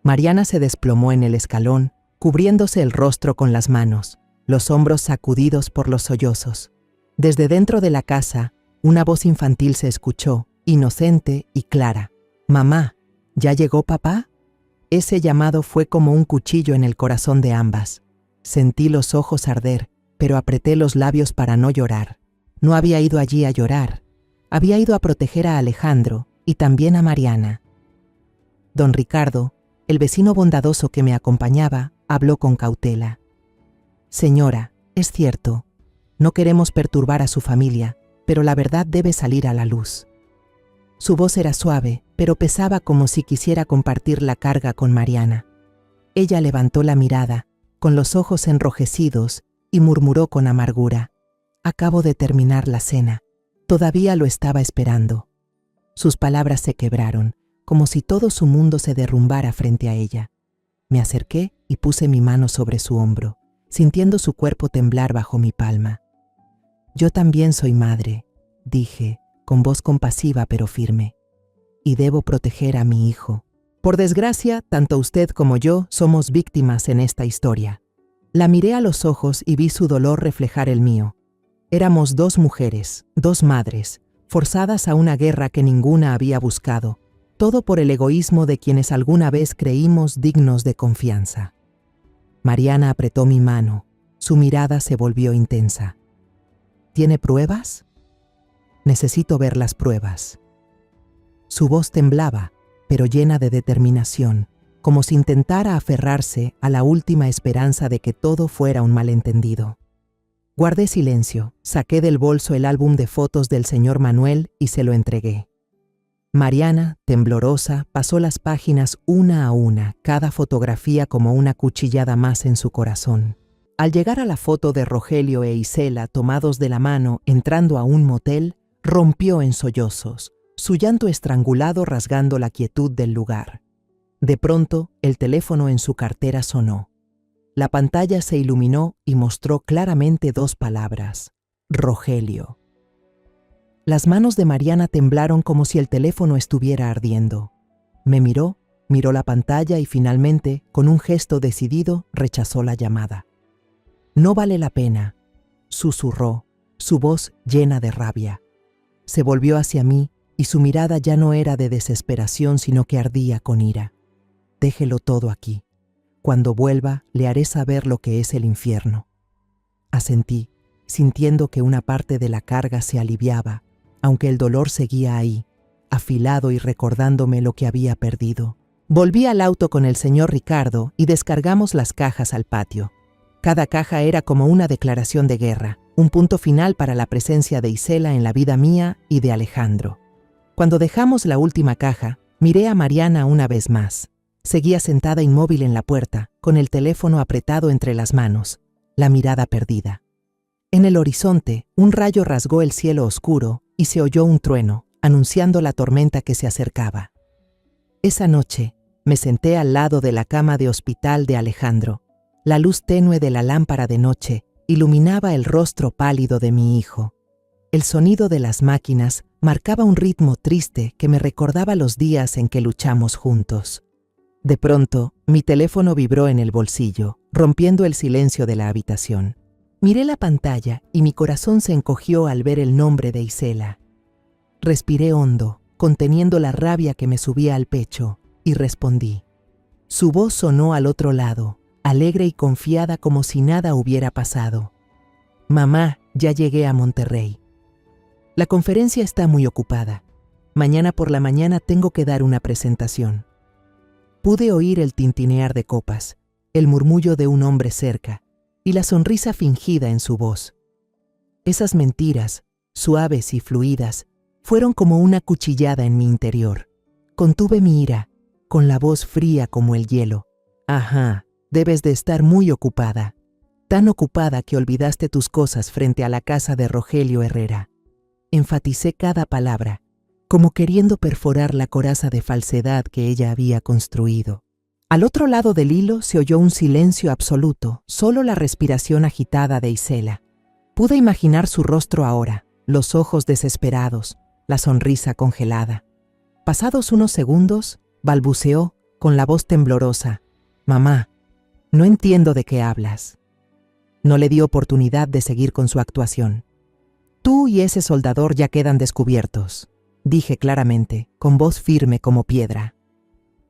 Mariana se desplomó en el escalón, cubriéndose el rostro con las manos, los hombros sacudidos por los sollozos. Desde dentro de la casa, una voz infantil se escuchó, inocente y clara. «Mamá, ¿ya llegó papá?». Ese llamado fue como un cuchillo en el corazón de ambas. Sentí los ojos arder, pero apreté los labios para no llorar. No había ido allí a llorar. Había ido a proteger a Alejandro, y también a Mariana. Don Ricardo, el vecino bondadoso que me acompañaba, habló con cautela. Señora, es cierto, no queremos perturbar a su familia, pero la verdad debe salir a la luz. Su voz era suave, pero pesaba como si quisiera compartir la carga con Mariana. Ella levantó la mirada, con los ojos enrojecidos, y murmuró con amargura: acabo de terminar la cena. Todavía lo estaba esperando. Sus palabras se quebraron, como si todo su mundo se derrumbara frente a ella. Me acerqué y puse mi mano sobre su hombro, sintiendo su cuerpo temblar bajo mi palma. Yo también soy madre, dije, con voz compasiva pero firme, y debo proteger a mi hijo. Por desgracia, tanto usted como yo somos víctimas en esta historia. La miré a los ojos y vi su dolor reflejar el mío. Éramos dos mujeres, dos madres, forzadas a una guerra que ninguna había buscado, todo por el egoísmo de quienes alguna vez creímos dignos de confianza. Mariana apretó mi mano, su mirada se volvió intensa. ¿Tiene pruebas? Necesito ver las pruebas. Su voz temblaba, pero llena de determinación, como si intentara aferrarse a la última esperanza de que todo fuera un malentendido. Guardé silencio, saqué del bolso el álbum de fotos del señor Manuel y se lo entregué. Mariana, temblorosa, pasó las páginas una a una, cada fotografía como una cuchillada más en su corazón. Al llegar a la foto de Rogelio e Isela tomados de la mano entrando a un motel, rompió en sollozos, su llanto estrangulado rasgando la quietud del lugar. De pronto, el teléfono en su cartera sonó. La pantalla se iluminó y mostró claramente dos palabras: Rogelio. Las manos de Mariana temblaron como si el teléfono estuviera ardiendo. Me miró la pantalla y finalmente, con un gesto decidido, rechazó la llamada. No vale la pena, susurró, su voz llena de rabia. Se volvió hacia mí y su mirada ya no era de desesperación, sino que ardía con ira. Déjelo todo aquí. Cuando vuelva, le haré saber lo que es el infierno. Asentí, sintiendo que una parte de la carga se aliviaba, aunque el dolor seguía ahí, afilado y recordándome lo que había perdido. Volví al auto con el señor Ricardo y descargamos las cajas al patio. Cada caja era como una declaración de guerra, un punto final para la presencia de Isela en la vida mía y de Alejandro. Cuando dejamos la última caja, miré a Mariana una vez más. Seguía sentada inmóvil en la puerta, con el teléfono apretado entre las manos, la mirada perdida. En el horizonte, un rayo rasgó el cielo oscuro y se oyó un trueno, anunciando la tormenta que se acercaba. Esa noche, me senté al lado de la cama de hospital de Alejandro. La luz tenue de la lámpara de noche iluminaba el rostro pálido de mi hijo. El sonido de las máquinas marcaba un ritmo triste que me recordaba los días en que luchamos juntos. De pronto, mi teléfono vibró en el bolsillo, rompiendo el silencio de la habitación. Miré la pantalla y mi corazón se encogió al ver el nombre de Isela. Respiré hondo, conteniendo la rabia que me subía al pecho, y respondí. Su voz sonó al otro lado, alegre y confiada como si nada hubiera pasado. Mamá, ya llegué a Monterrey. La conferencia está muy ocupada. Mañana por la mañana tengo que dar una presentación. Pude oír el tintinear de copas, el murmullo de un hombre cerca y la sonrisa fingida en su voz. Esas mentiras, suaves y fluidas, fueron como una cuchillada en mi interior. Contuve mi ira, con la voz fría como el hielo. Ajá, debes de estar muy ocupada. Tan ocupada que olvidaste tus cosas frente a la casa de Rogelio Herrera. Enfaticé cada palabra, como queriendo perforar la coraza de falsedad que ella había construido. Al otro lado del hilo se oyó un silencio absoluto, solo la respiración agitada de Isela. Pude imaginar su rostro ahora, los ojos desesperados, la sonrisa congelada. Pasados unos segundos, balbuceó, con la voz temblorosa: «Mamá, no entiendo de qué hablas». No le di oportunidad de seguir con su actuación. «Tú y ese soldador ya quedan descubiertos», dije claramente, con voz firme como piedra.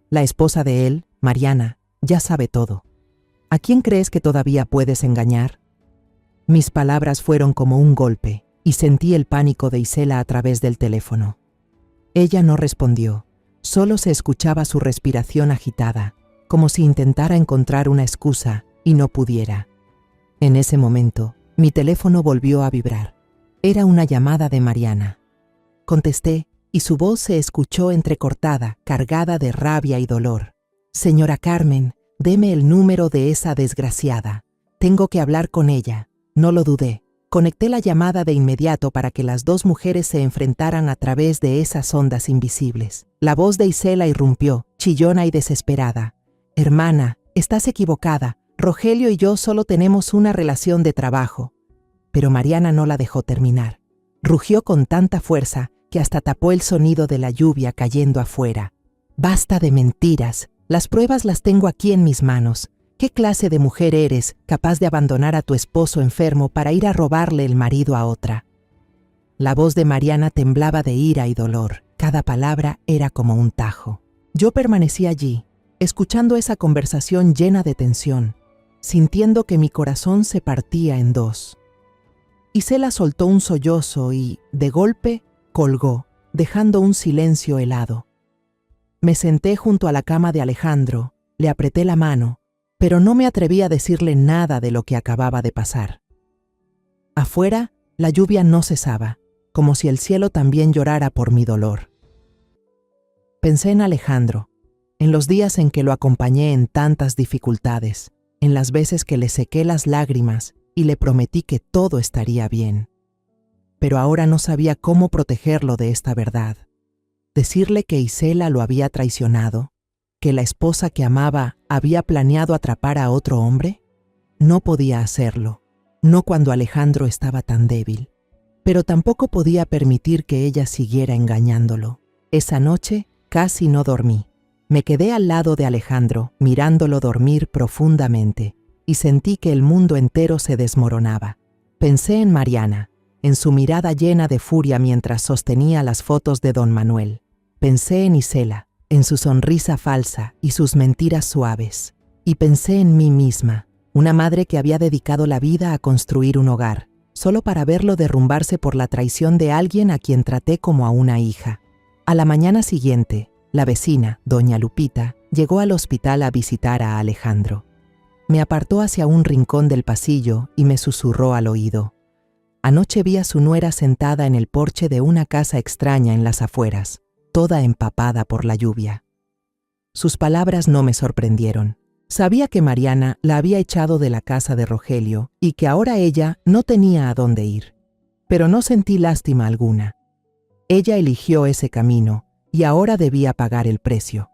La esposa de él, Mariana, ya sabe todo. ¿A quién crees que todavía puedes engañar? Mis palabras fueron como un golpe y sentí el pánico de Isela a través del teléfono. Ella no respondió, solo se escuchaba su respiración agitada, como si intentara encontrar una excusa y no pudiera. En ese momento, mi teléfono volvió a vibrar. Era una llamada de Mariana. Contesté y su voz se escuchó entrecortada, cargada de rabia y dolor. «Señora Carmen, deme el número de esa desgraciada. Tengo que hablar con ella». No lo dudé. Conecté la llamada de inmediato para que las dos mujeres se enfrentaran a través de esas ondas invisibles. La voz de Isela irrumpió, chillona y desesperada. «Hermana, estás equivocada. Rogelio y yo solo tenemos una relación de trabajo». Pero Mariana no la dejó terminar. Rugió con tanta fuerza que hasta tapó el sonido de la lluvia cayendo afuera. «Basta de mentiras. Las pruebas las tengo aquí en mis manos. ¿Qué clase de mujer eres capaz de abandonar a tu esposo enfermo para ir a robarle el marido a otra?» La voz de Mariana temblaba de ira y dolor. Cada palabra era como un tajo. Yo permanecí allí, escuchando esa conversación llena de tensión, sintiendo que mi corazón se partía en dos. Isela soltó un sollozo y, de golpe, colgó, dejando un silencio helado. Me senté junto a la cama de Alejandro, le apreté la mano, pero no me atreví a decirle nada de lo que acababa de pasar. Afuera, la lluvia no cesaba, como si el cielo también llorara por mi dolor. Pensé en Alejandro, en los días en que lo acompañé en tantas dificultades, en las veces que le sequé las lágrimas y le prometí que todo estaría bien. Pero ahora no sabía cómo protegerlo de esta verdad. Decirle que Isela lo había traicionado, que la esposa que amaba había planeado atrapar a otro hombre. No podía hacerlo, no cuando Alejandro estaba tan débil, pero tampoco podía permitir que ella siguiera engañándolo. Esa noche casi no dormí. Me quedé al lado de Alejandro, mirándolo dormir profundamente, y sentí que el mundo entero se desmoronaba. Pensé en Mariana, en su mirada llena de furia mientras sostenía las fotos de don Manuel. Pensé en Isela, en su sonrisa falsa y sus mentiras suaves. Y pensé en mí misma, una madre que había dedicado la vida a construir un hogar, solo para verlo derrumbarse por la traición de alguien a quien traté como a una hija. A la mañana siguiente, la vecina, doña Lupita, llegó al hospital a visitar a Alejandro. Me apartó hacia un rincón del pasillo y me susurró al oído. Anoche vi a su nuera sentada en el porche de una casa extraña en las afueras, toda empapada por la lluvia. Sus palabras no me sorprendieron. Sabía que Mariana la había echado de la casa de Rogelio y que ahora ella no tenía a dónde ir. Pero no sentí lástima alguna. Ella eligió ese camino y ahora debía pagar el precio.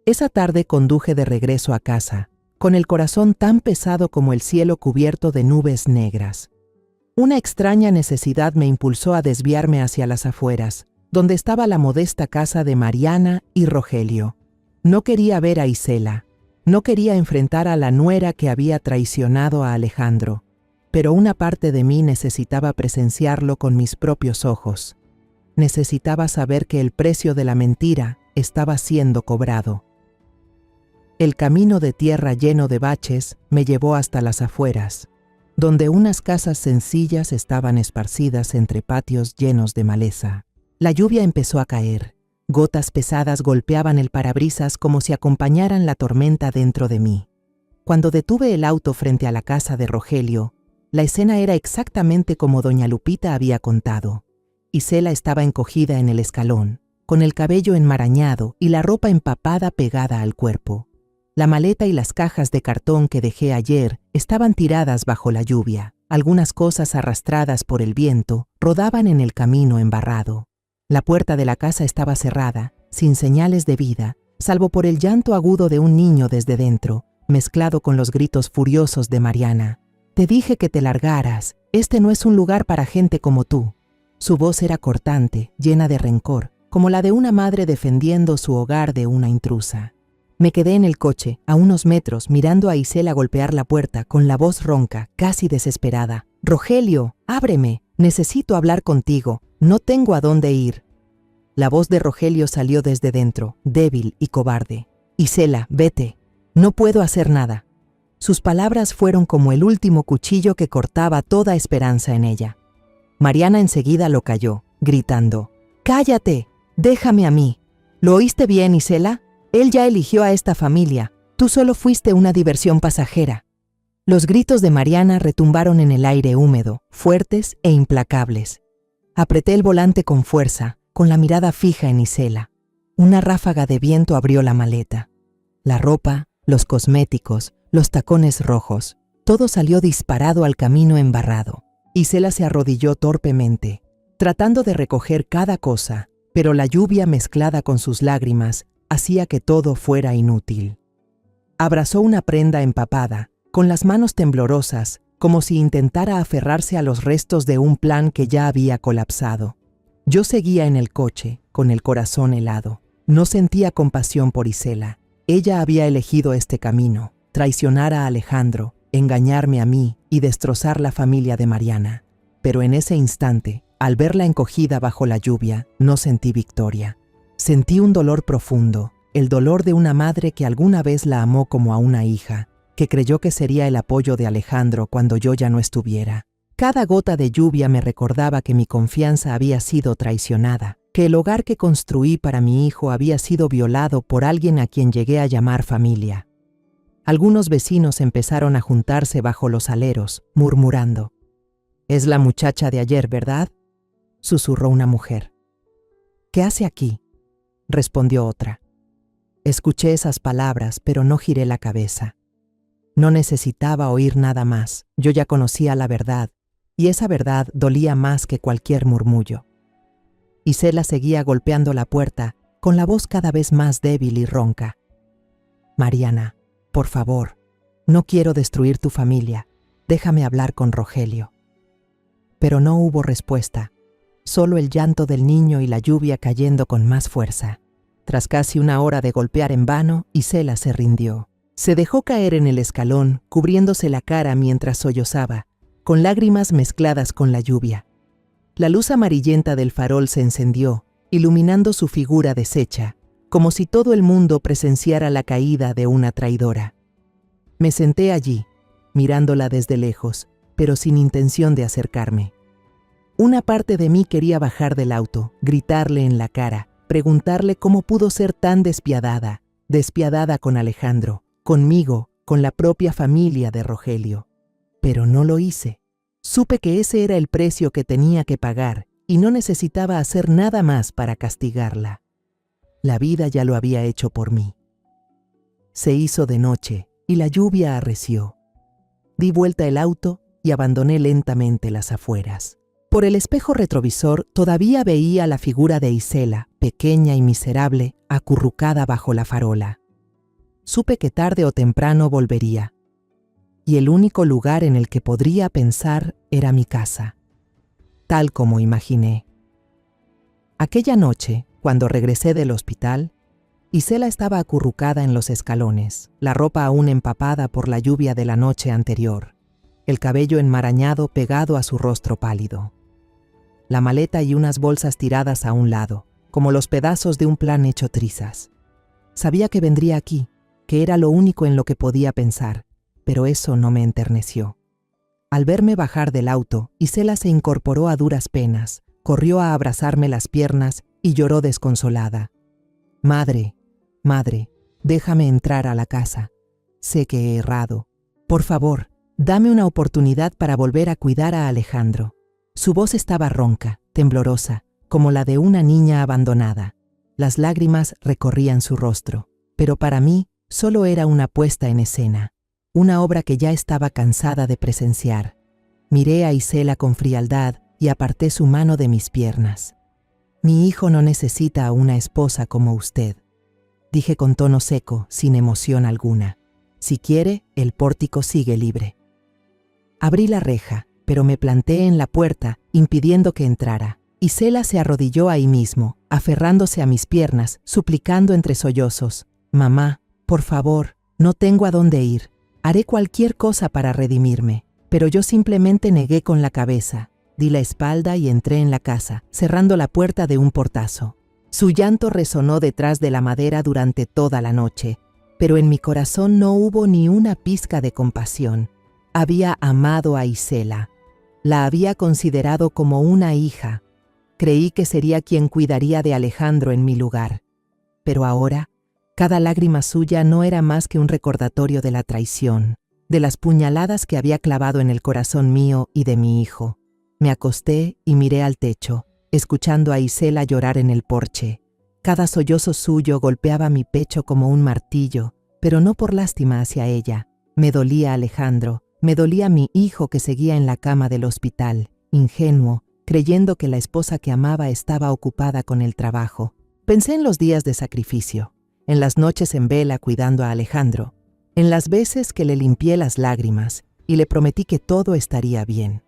Esa tarde conduje de regreso a casa, con el corazón tan pesado como el cielo cubierto de nubes negras. Una extraña necesidad me impulsó a desviarme hacia las afueras, donde estaba la modesta casa de Mariana y Rogelio. No quería ver a Isela, no quería enfrentar a la nuera que había traicionado a Alejandro, pero una parte de mí necesitaba presenciarlo con mis propios ojos. Necesitaba saber que el precio de la mentira estaba siendo cobrado. El camino de tierra lleno de baches me llevó hasta las afueras, donde unas casas sencillas estaban esparcidas entre patios llenos de maleza. La lluvia empezó a caer. Gotas pesadas golpeaban el parabrisas como si acompañaran la tormenta dentro de mí. Cuando detuve el auto frente a la casa de Rogelio, la escena era exactamente como doña Lupita había contado. Isela estaba encogida en el escalón, con el cabello enmarañado y la ropa empapada pegada al cuerpo. La maleta y las cajas de cartón que dejé ayer estaban tiradas bajo la lluvia. Algunas cosas arrastradas por el viento rodaban en el camino embarrado. La puerta de la casa estaba cerrada, sin señales de vida, salvo por el llanto agudo de un niño desde dentro, mezclado con los gritos furiosos de Mariana. «Te dije que te largaras. Este no es un lugar para gente como tú». Su voz era cortante, llena de rencor, como la de una madre defendiendo su hogar de una intrusa. Me quedé en el coche, a unos metros, mirando a Isela golpear la puerta con la voz ronca, casi desesperada. «Rogelio, ábreme. Necesito hablar contigo. No tengo a dónde ir». La voz de Rogelio salió desde dentro, débil y cobarde. «Isela, vete. No puedo hacer nada». Sus palabras fueron como el último cuchillo que cortaba toda esperanza en ella. Mariana enseguida lo calló, gritando: ¡Cállate! ¡Déjame a mí! ¿Lo oíste bien, Isela? Él ya eligió a esta familia. Tú solo fuiste una diversión pasajera. Los gritos de Mariana retumbaron en el aire húmedo, fuertes e implacables. Apreté el volante con fuerza, con la mirada fija en Isela. Una ráfaga de viento abrió la maleta. La ropa, los cosméticos, los tacones rojos, todo salió disparado al camino embarrado. Isela se arrodilló torpemente, tratando de recoger cada cosa, pero la lluvia mezclada con sus lágrimas hacía que todo fuera inútil. Abrazó una prenda empapada, con las manos temblorosas, como si intentara aferrarse a los restos de un plan que ya había colapsado. Yo seguía en el coche, con el corazón helado. No sentía compasión por Isela. Ella había elegido este camino, traicionar a Alejandro, engañarme a mí y destrozar la familia de Mariana. Pero en ese instante, al verla encogida bajo la lluvia, no sentí victoria. Sentí un dolor profundo, el dolor de una madre que alguna vez la amó como a una hija, que creyó que sería el apoyo de Alejandro cuando yo ya no estuviera. Cada gota de lluvia me recordaba que mi confianza había sido traicionada, que el hogar que construí para mi hijo había sido violado por alguien a quien llegué a llamar familia. Algunos vecinos empezaron a juntarse bajo los aleros, murmurando. «Es la muchacha de ayer, ¿verdad?», susurró una mujer. «¿Qué hace aquí?», respondió otra. Escuché esas palabras, pero no giré la cabeza. No necesitaba oír nada más, yo ya conocía la verdad, y esa verdad dolía más que cualquier murmullo. Isela seguía golpeando la puerta, con la voz cada vez más débil y ronca. «Mariana, por favor, no quiero destruir tu familia, déjame hablar con Rogelio». Pero no hubo respuesta, solo el llanto del niño y la lluvia cayendo con más fuerza. Tras casi una hora de golpear en vano, Isela se rindió. Se dejó caer en el escalón, cubriéndose la cara mientras sollozaba, con lágrimas mezcladas con la lluvia. La luz amarillenta del farol se encendió, iluminando su figura deshecha, como si todo el mundo presenciara la caída de una traidora. Me senté allí, mirándola desde lejos, pero sin intención de acercarme. Una parte de mí quería bajar del auto, gritarle en la cara, preguntarle cómo pudo ser tan despiadada con Alejandro, conmigo, con la propia familia de Rogelio. Pero no lo hice. Supe que ese era el precio que tenía que pagar y no necesitaba hacer nada más para castigarla. La vida ya lo había hecho por mí. Se hizo de noche y la lluvia arreció. Di vuelta el auto y abandoné lentamente las afueras. Por el espejo retrovisor todavía veía la figura de Isela, pequeña y miserable, acurrucada bajo la farola. Supe que tarde o temprano volvería, y el único lugar en el que podría pensar era mi casa, tal como imaginé. Aquella noche, cuando regresé del hospital, Isela estaba acurrucada en los escalones, la ropa aún empapada por la lluvia de la noche anterior, el cabello enmarañado pegado a su rostro pálido. La maleta y unas bolsas tiradas a un lado, como los pedazos de un plan hecho trizas. Sabía que vendría aquí, que era lo único en lo que podía pensar, pero eso no me enterneció. Al verme bajar del auto, Isela se incorporó a duras penas, corrió a abrazarme las piernas y lloró desconsolada. «Madre, madre, déjame entrar a la casa. Sé que he errado. Por favor, dame una oportunidad para volver a cuidar a Alejandro». Su voz estaba ronca, temblorosa, como la de una niña abandonada. Las lágrimas recorrían su rostro, pero para mí solo era una puesta en escena, una obra que ya estaba cansada de presenciar. Miré a Isela con frialdad y aparté su mano de mis piernas. «Mi hijo no necesita a una esposa como usted», dije con tono seco, sin emoción alguna. «Si quiere, el pórtico sigue libre». Abrí la reja, pero me planté en la puerta, impidiendo que entrara. Isela se arrodilló ahí mismo, aferrándose a mis piernas, suplicando entre sollozos: «Mamá, por favor, no tengo a dónde ir. Haré cualquier cosa para redimirme». Pero yo simplemente negué con la cabeza. Di la espalda y entré en la casa, cerrando la puerta de un portazo. Su llanto resonó detrás de la madera durante toda la noche, pero en mi corazón no hubo ni una pizca de compasión. Había amado a Isela. La había considerado como una hija. Creí que sería quien cuidaría de Alejandro en mi lugar. Pero ahora, cada lágrima suya no era más que un recordatorio de la traición, de las puñaladas que había clavado en el corazón mío y de mi hijo. Me acosté y miré al techo, escuchando a Isela llorar en el porche. Cada sollozo suyo golpeaba mi pecho como un martillo, pero no por lástima hacia ella. Me dolía Alejandro, me dolía mi hijo que seguía en la cama del hospital, ingenuo, creyendo que la esposa que amaba estaba ocupada con el trabajo. Pensé en los días de sacrificio, en las noches en vela cuidando a Alejandro, en las veces que le limpié las lágrimas y le prometí que todo estaría bien.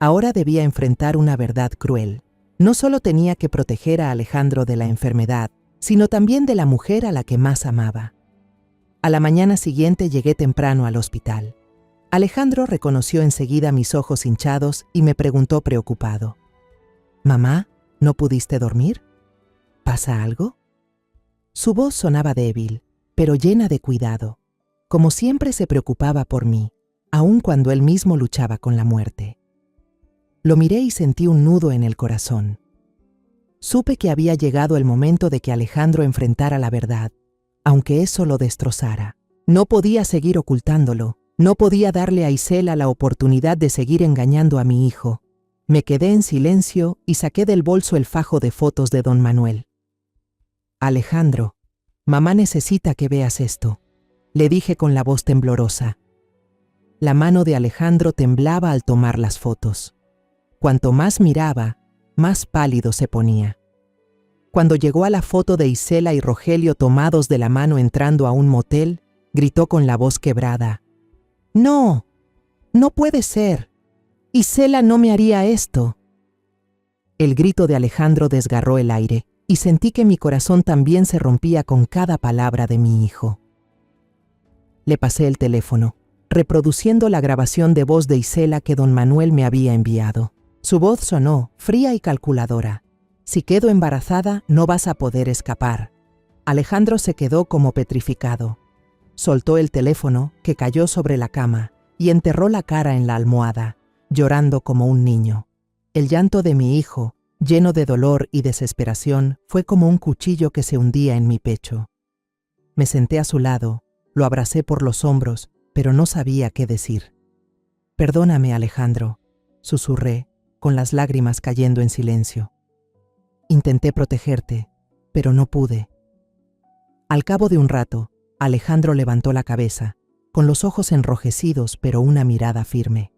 Ahora debía enfrentar una verdad cruel. No solo tenía que proteger a Alejandro de la enfermedad, sino también de la mujer a la que más amaba. A la mañana siguiente llegué temprano al hospital. Alejandro reconoció enseguida mis ojos hinchados y me preguntó preocupado: «Mamá, ¿no pudiste dormir? ¿Pasa algo?». Su voz sonaba débil, pero llena de cuidado. Como siempre se preocupaba por mí, aun cuando él mismo luchaba con la muerte. Lo miré y sentí un nudo en el corazón. Supe que había llegado el momento de que Alejandro enfrentara la verdad, aunque eso lo destrozara. No podía seguir ocultándolo, no podía darle a Isela la oportunidad de seguir engañando a mi hijo. Me quedé en silencio y saqué del bolso el fajo de fotos de don Manuel. «Alejandro, mamá necesita que veas esto», le dije con la voz temblorosa. La mano de Alejandro temblaba al tomar las fotos. Cuanto más miraba, más pálido se ponía. Cuando llegó a la foto de Isela y Rogelio tomados de la mano entrando a un motel, gritó con la voz quebrada: «¡No! ¡No puede ser! Isela no me haría esto». El grito de Alejandro desgarró el aire y sentí que mi corazón también se rompía con cada palabra de mi hijo. Le pasé el teléfono, reproduciendo la grabación de voz de Isela que don Manuel me había enviado. Su voz sonó, fría y calculadora: «Si quedo embarazada, no vas a poder escapar». Alejandro se quedó como petrificado. Soltó el teléfono, que cayó sobre la cama, y enterró la cara en la almohada, llorando como un niño. El llanto de mi hijo, lleno de dolor y desesperación, fue como un cuchillo que se hundía en mi pecho. Me senté a su lado, lo abracé por los hombros, pero no sabía qué decir. «Perdóname, Alejandro», susurré, con las lágrimas cayendo en silencio. «Intenté protegerte, pero no pude». Al cabo de un rato, Alejandro levantó la cabeza, con los ojos enrojecidos pero una mirada firme.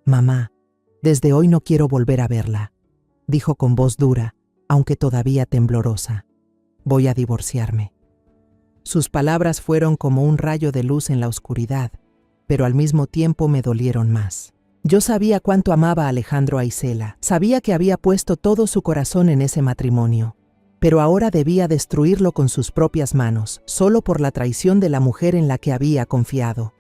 «Mamá, desde hoy no quiero volver a verla», dijo con voz dura, aunque todavía temblorosa. «Voy a divorciarme». Sus palabras fueron como un rayo de luz en la oscuridad, pero al mismo tiempo me dolieron más. Yo sabía cuánto amaba a Alejandro a Isela, sabía que había puesto todo su corazón en ese matrimonio, pero ahora debía destruirlo con sus propias manos, solo por la traición de la mujer en la que había confiado.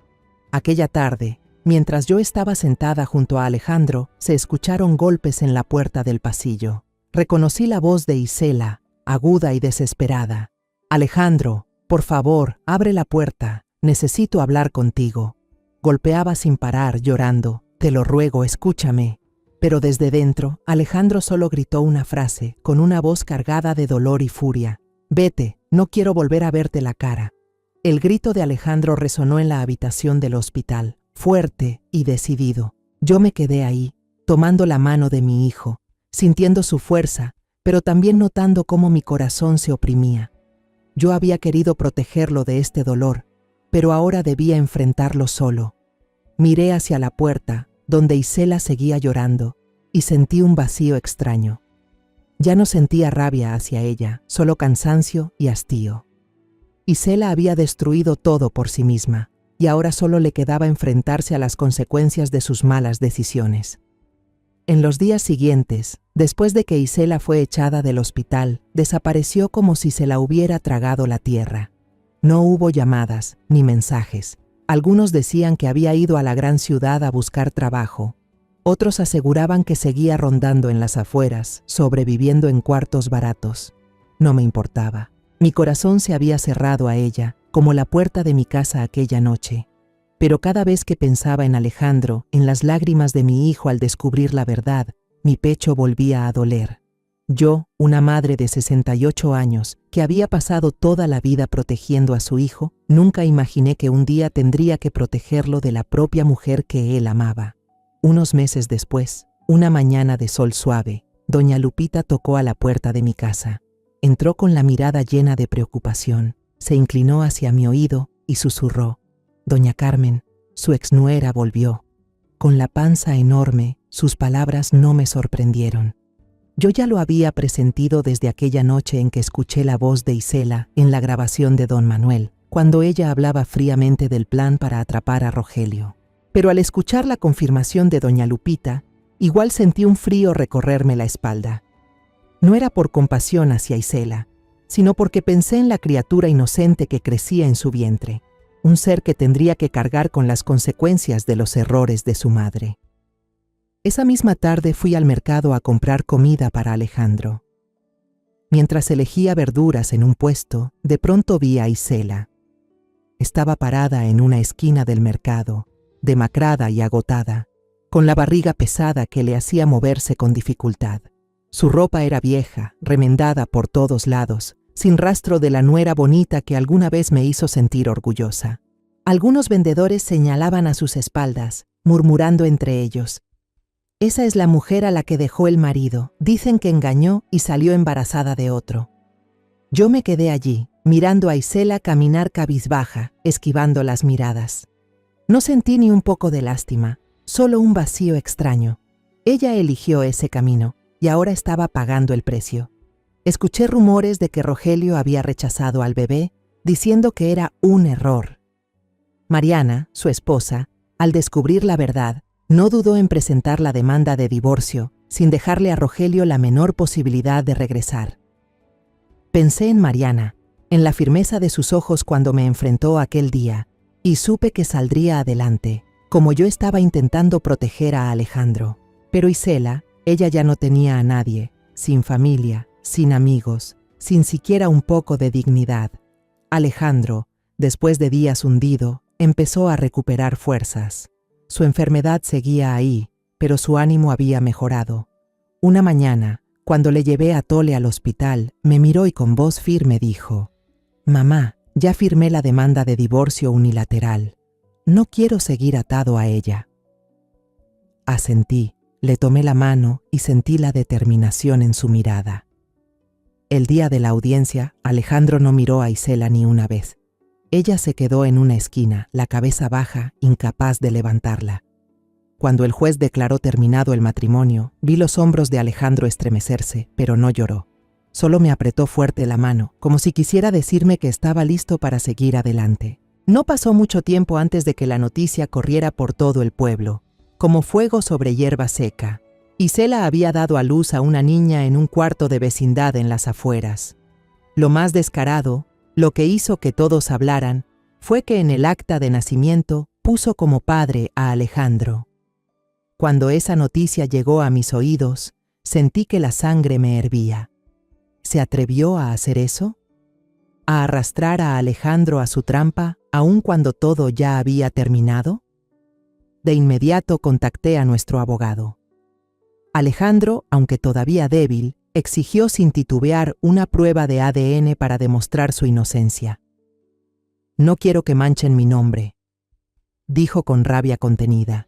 Aquella tarde, mientras yo estaba sentada junto a Alejandro, se escucharon golpes en la puerta del pasillo. Reconocí la voz de Isela, aguda y desesperada. «Alejandro, por favor, abre la puerta, necesito hablar contigo». Golpeaba sin parar, llorando: «Te lo ruego, escúchame». Pero desde dentro, Alejandro solo gritó una frase, con una voz cargada de dolor y furia: «Vete, no quiero volver a verte la cara». El grito de Alejandro resonó en la habitación del hospital, fuerte y decidido. Yo me quedé ahí, tomando la mano de mi hijo, sintiendo su fuerza, pero también notando cómo mi corazón se oprimía. Yo había querido protegerlo de este dolor, pero ahora debía enfrentarlo solo. Miré hacia la puerta, donde Isela seguía llorando, y sentí un vacío extraño. Ya no sentía rabia hacia ella, solo cansancio y hastío. Isela había destruido todo por sí misma, y ahora solo le quedaba enfrentarse a las consecuencias de sus malas decisiones. En los días siguientes, después de que Isela fue echada del hospital, desapareció como si se la hubiera tragado la tierra. No hubo llamadas ni mensajes. Algunos decían que había ido a la gran ciudad a buscar trabajo. Otros aseguraban que seguía rondando en las afueras, sobreviviendo en cuartos baratos. No me importaba. Mi corazón se había cerrado a ella, como la puerta de mi casa aquella noche. Pero cada vez que pensaba en Alejandro, en las lágrimas de mi hijo al descubrir la verdad, mi pecho volvía a doler. Yo, una madre de 68 años, que había pasado toda la vida protegiendo a su hijo, nunca imaginé que un día tendría que protegerlo de la propia mujer que él amaba. Unos meses después, una mañana de sol suave, doña Lupita tocó a la puerta de mi casa. Entró con la mirada llena de preocupación, se inclinó hacia mi oído y susurró: «Doña Carmen, su exnuera volvió». Con la panza enorme, sus palabras no me sorprendieron. Yo ya lo había presentido desde aquella noche en que escuché la voz de Isela en la grabación de Don Manuel, cuando ella hablaba fríamente del plan para atrapar a Rogelio. Pero al escuchar la confirmación de doña Lupita, igual sentí un frío recorrerme la espalda. No era por compasión hacia Isela, sino porque pensé en la criatura inocente que crecía en su vientre, un ser que tendría que cargar con las consecuencias de los errores de su madre. Esa misma tarde fui al mercado a comprar comida para Alejandro. Mientras elegía verduras en un puesto, de pronto vi a Isela. Estaba parada en una esquina del mercado, demacrada y agotada, con la barriga pesada que le hacía moverse con dificultad. Su ropa era vieja, remendada por todos lados, sin rastro de la nuera bonita que alguna vez me hizo sentir orgullosa. Algunos vendedores señalaban a sus espaldas, murmurando entre ellos: «Esa es la mujer a la que dejó el marido. Dicen que engañó y salió embarazada de otro». Yo me quedé allí, mirando a Isela caminar cabizbaja, esquivando las miradas. No sentí ni un poco de lástima, solo un vacío extraño. Ella eligió ese camino y ahora estaba pagando el precio. Escuché rumores de que Rogelio había rechazado al bebé, diciendo que era un error. Mariana, su esposa, al descubrir la verdad, no dudó en presentar la demanda de divorcio, sin dejarle a Rogelio la menor posibilidad de regresar. Pensé en Mariana, en la firmeza de sus ojos cuando me enfrentó aquel día, y supe que saldría adelante, como yo estaba intentando proteger a Alejandro. Pero Isela, ella ya no tenía a nadie, sin familia, sin amigos, sin siquiera un poco de dignidad. Alejandro, después de días hundido, empezó a recuperar fuerzas. Su enfermedad seguía ahí, pero su ánimo había mejorado. Una mañana, cuando le llevé a Tole al hospital, me miró y con voz firme dijo: «Mamá, ya firmé la demanda de divorcio unilateral. No quiero seguir atado a ella». Asentí, le tomé la mano y sentí la determinación en su mirada. El día de la audiencia, Alejandro no miró a Isela ni una vez. Ella se quedó en una esquina, la cabeza baja, incapaz de levantarla. Cuando el juez declaró terminado el matrimonio, vi los hombros de Alejandro estremecerse, pero no lloró. Solo me apretó fuerte la mano, como si quisiera decirme que estaba listo para seguir adelante. No pasó mucho tiempo antes de que la noticia corriera por todo el pueblo, como fuego sobre hierba seca. Isela había dado a luz a una niña en un cuarto de vecindad en las afueras. Lo más descarado, lo que hizo que todos hablaran, fue que en el acta de nacimiento puso como padre a Alejandro. Cuando esa noticia llegó a mis oídos, sentí que la sangre me hervía. ¿Se atrevió a hacer eso? ¿A arrastrar a Alejandro a su trampa, aun cuando todo ya había terminado? De inmediato contacté a nuestro abogado. Alejandro, aunque todavía débil, exigió sin titubear una prueba de ADN para demostrar su inocencia. «No quiero que manchen mi nombre», dijo con rabia contenida.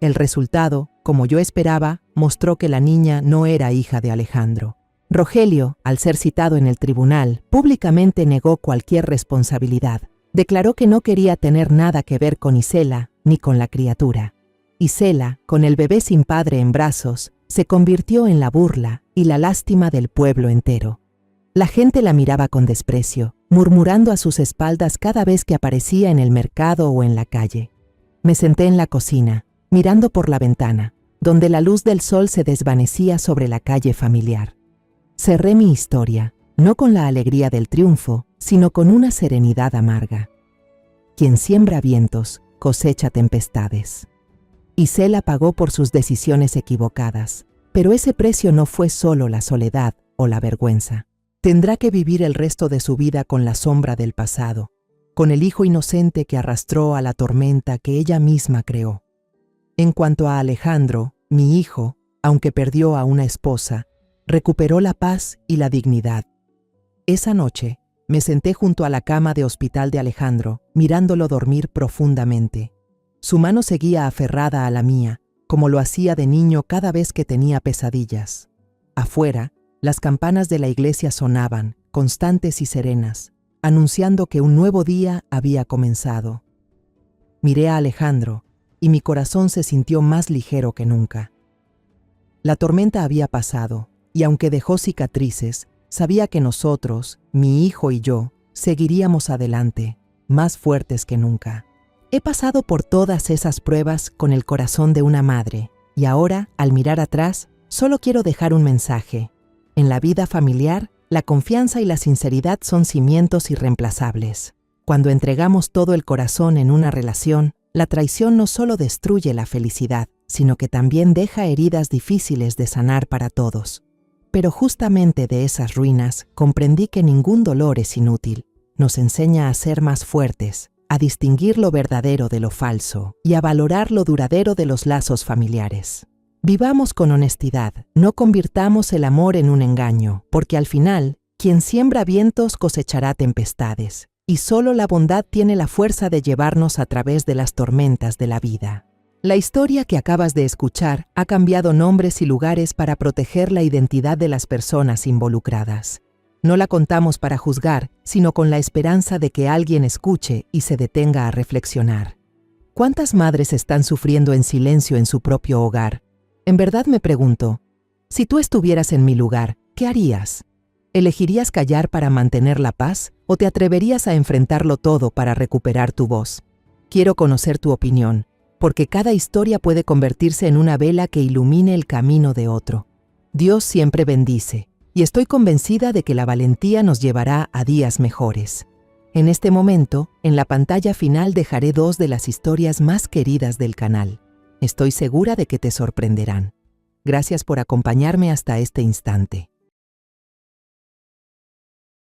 El resultado, como yo esperaba, mostró que la niña no era hija de Alejandro. Rogelio, al ser citado en el tribunal, públicamente negó cualquier responsabilidad. Declaró que no quería tener nada que ver con Isela ni con la criatura. Isela, con el bebé sin padre en brazos, se convirtió en la burla y la lástima del pueblo entero. La gente la miraba con desprecio, murmurando a sus espaldas cada vez que aparecía en el mercado o en la calle. Me senté en la cocina, mirando por la ventana, donde la luz del sol se desvanecía sobre la calle familiar. Cerré mi historia, no con la alegría del triunfo, sino con una serenidad amarga. Quien siembra vientos, cosecha tempestades. Isela pagó por sus decisiones equivocadas, pero ese precio no fue solo la soledad o la vergüenza. Tendrá que vivir el resto de su vida con la sombra del pasado, con el hijo inocente que arrastró a la tormenta que ella misma creó. En cuanto a Alejandro, mi hijo, aunque perdió a una esposa, recuperó la paz y la dignidad. Esa noche, me senté junto a la cama de hospital de Alejandro, mirándolo dormir profundamente. Su mano seguía aferrada a la mía, como lo hacía de niño cada vez que tenía pesadillas. Afuera, las campanas de la iglesia sonaban, constantes y serenas, anunciando que un nuevo día había comenzado. Miré a Alejandro, y mi corazón se sintió más ligero que nunca. La tormenta había pasado, y aunque dejó cicatrices, sabía que nosotros, mi hijo y yo, seguiríamos adelante, más fuertes que nunca. He pasado por todas esas pruebas con el corazón de una madre, y ahora, al mirar atrás, solo quiero dejar un mensaje. En la vida familiar, la confianza y la sinceridad son cimientos irreemplazables. Cuando entregamos todo el corazón en una relación, la traición no solo destruye la felicidad, sino que también deja heridas difíciles de sanar para todos. Pero justamente de esas ruinas comprendí que ningún dolor es inútil. Nos enseña a ser más fuertes, a distinguir lo verdadero de lo falso y a valorar lo duradero de los lazos familiares. Vivamos con honestidad, no convirtamos el amor en un engaño, porque al final, quien siembra vientos cosechará tempestades, y solo la bondad tiene la fuerza de llevarnos a través de las tormentas de la vida. La historia que acabas de escuchar ha cambiado nombres y lugares para proteger la identidad de las personas involucradas. No la contamos para juzgar, sino con la esperanza de que alguien escuche y se detenga a reflexionar. ¿Cuántas madres están sufriendo en silencio en su propio hogar? En verdad me pregunto, si tú estuvieras en mi lugar, ¿qué harías? ¿Elegirías callar para mantener la paz o te atreverías a enfrentarlo todo para recuperar tu voz? Quiero conocer tu opinión, porque cada historia puede convertirse en una vela que ilumine el camino de otro. Dios siempre bendice, y estoy convencida de que la valentía nos llevará a días mejores. En este momento, en la pantalla final dejaré 2 de las historias más queridas del canal. Estoy segura de que te sorprenderán. Gracias por acompañarme hasta este instante.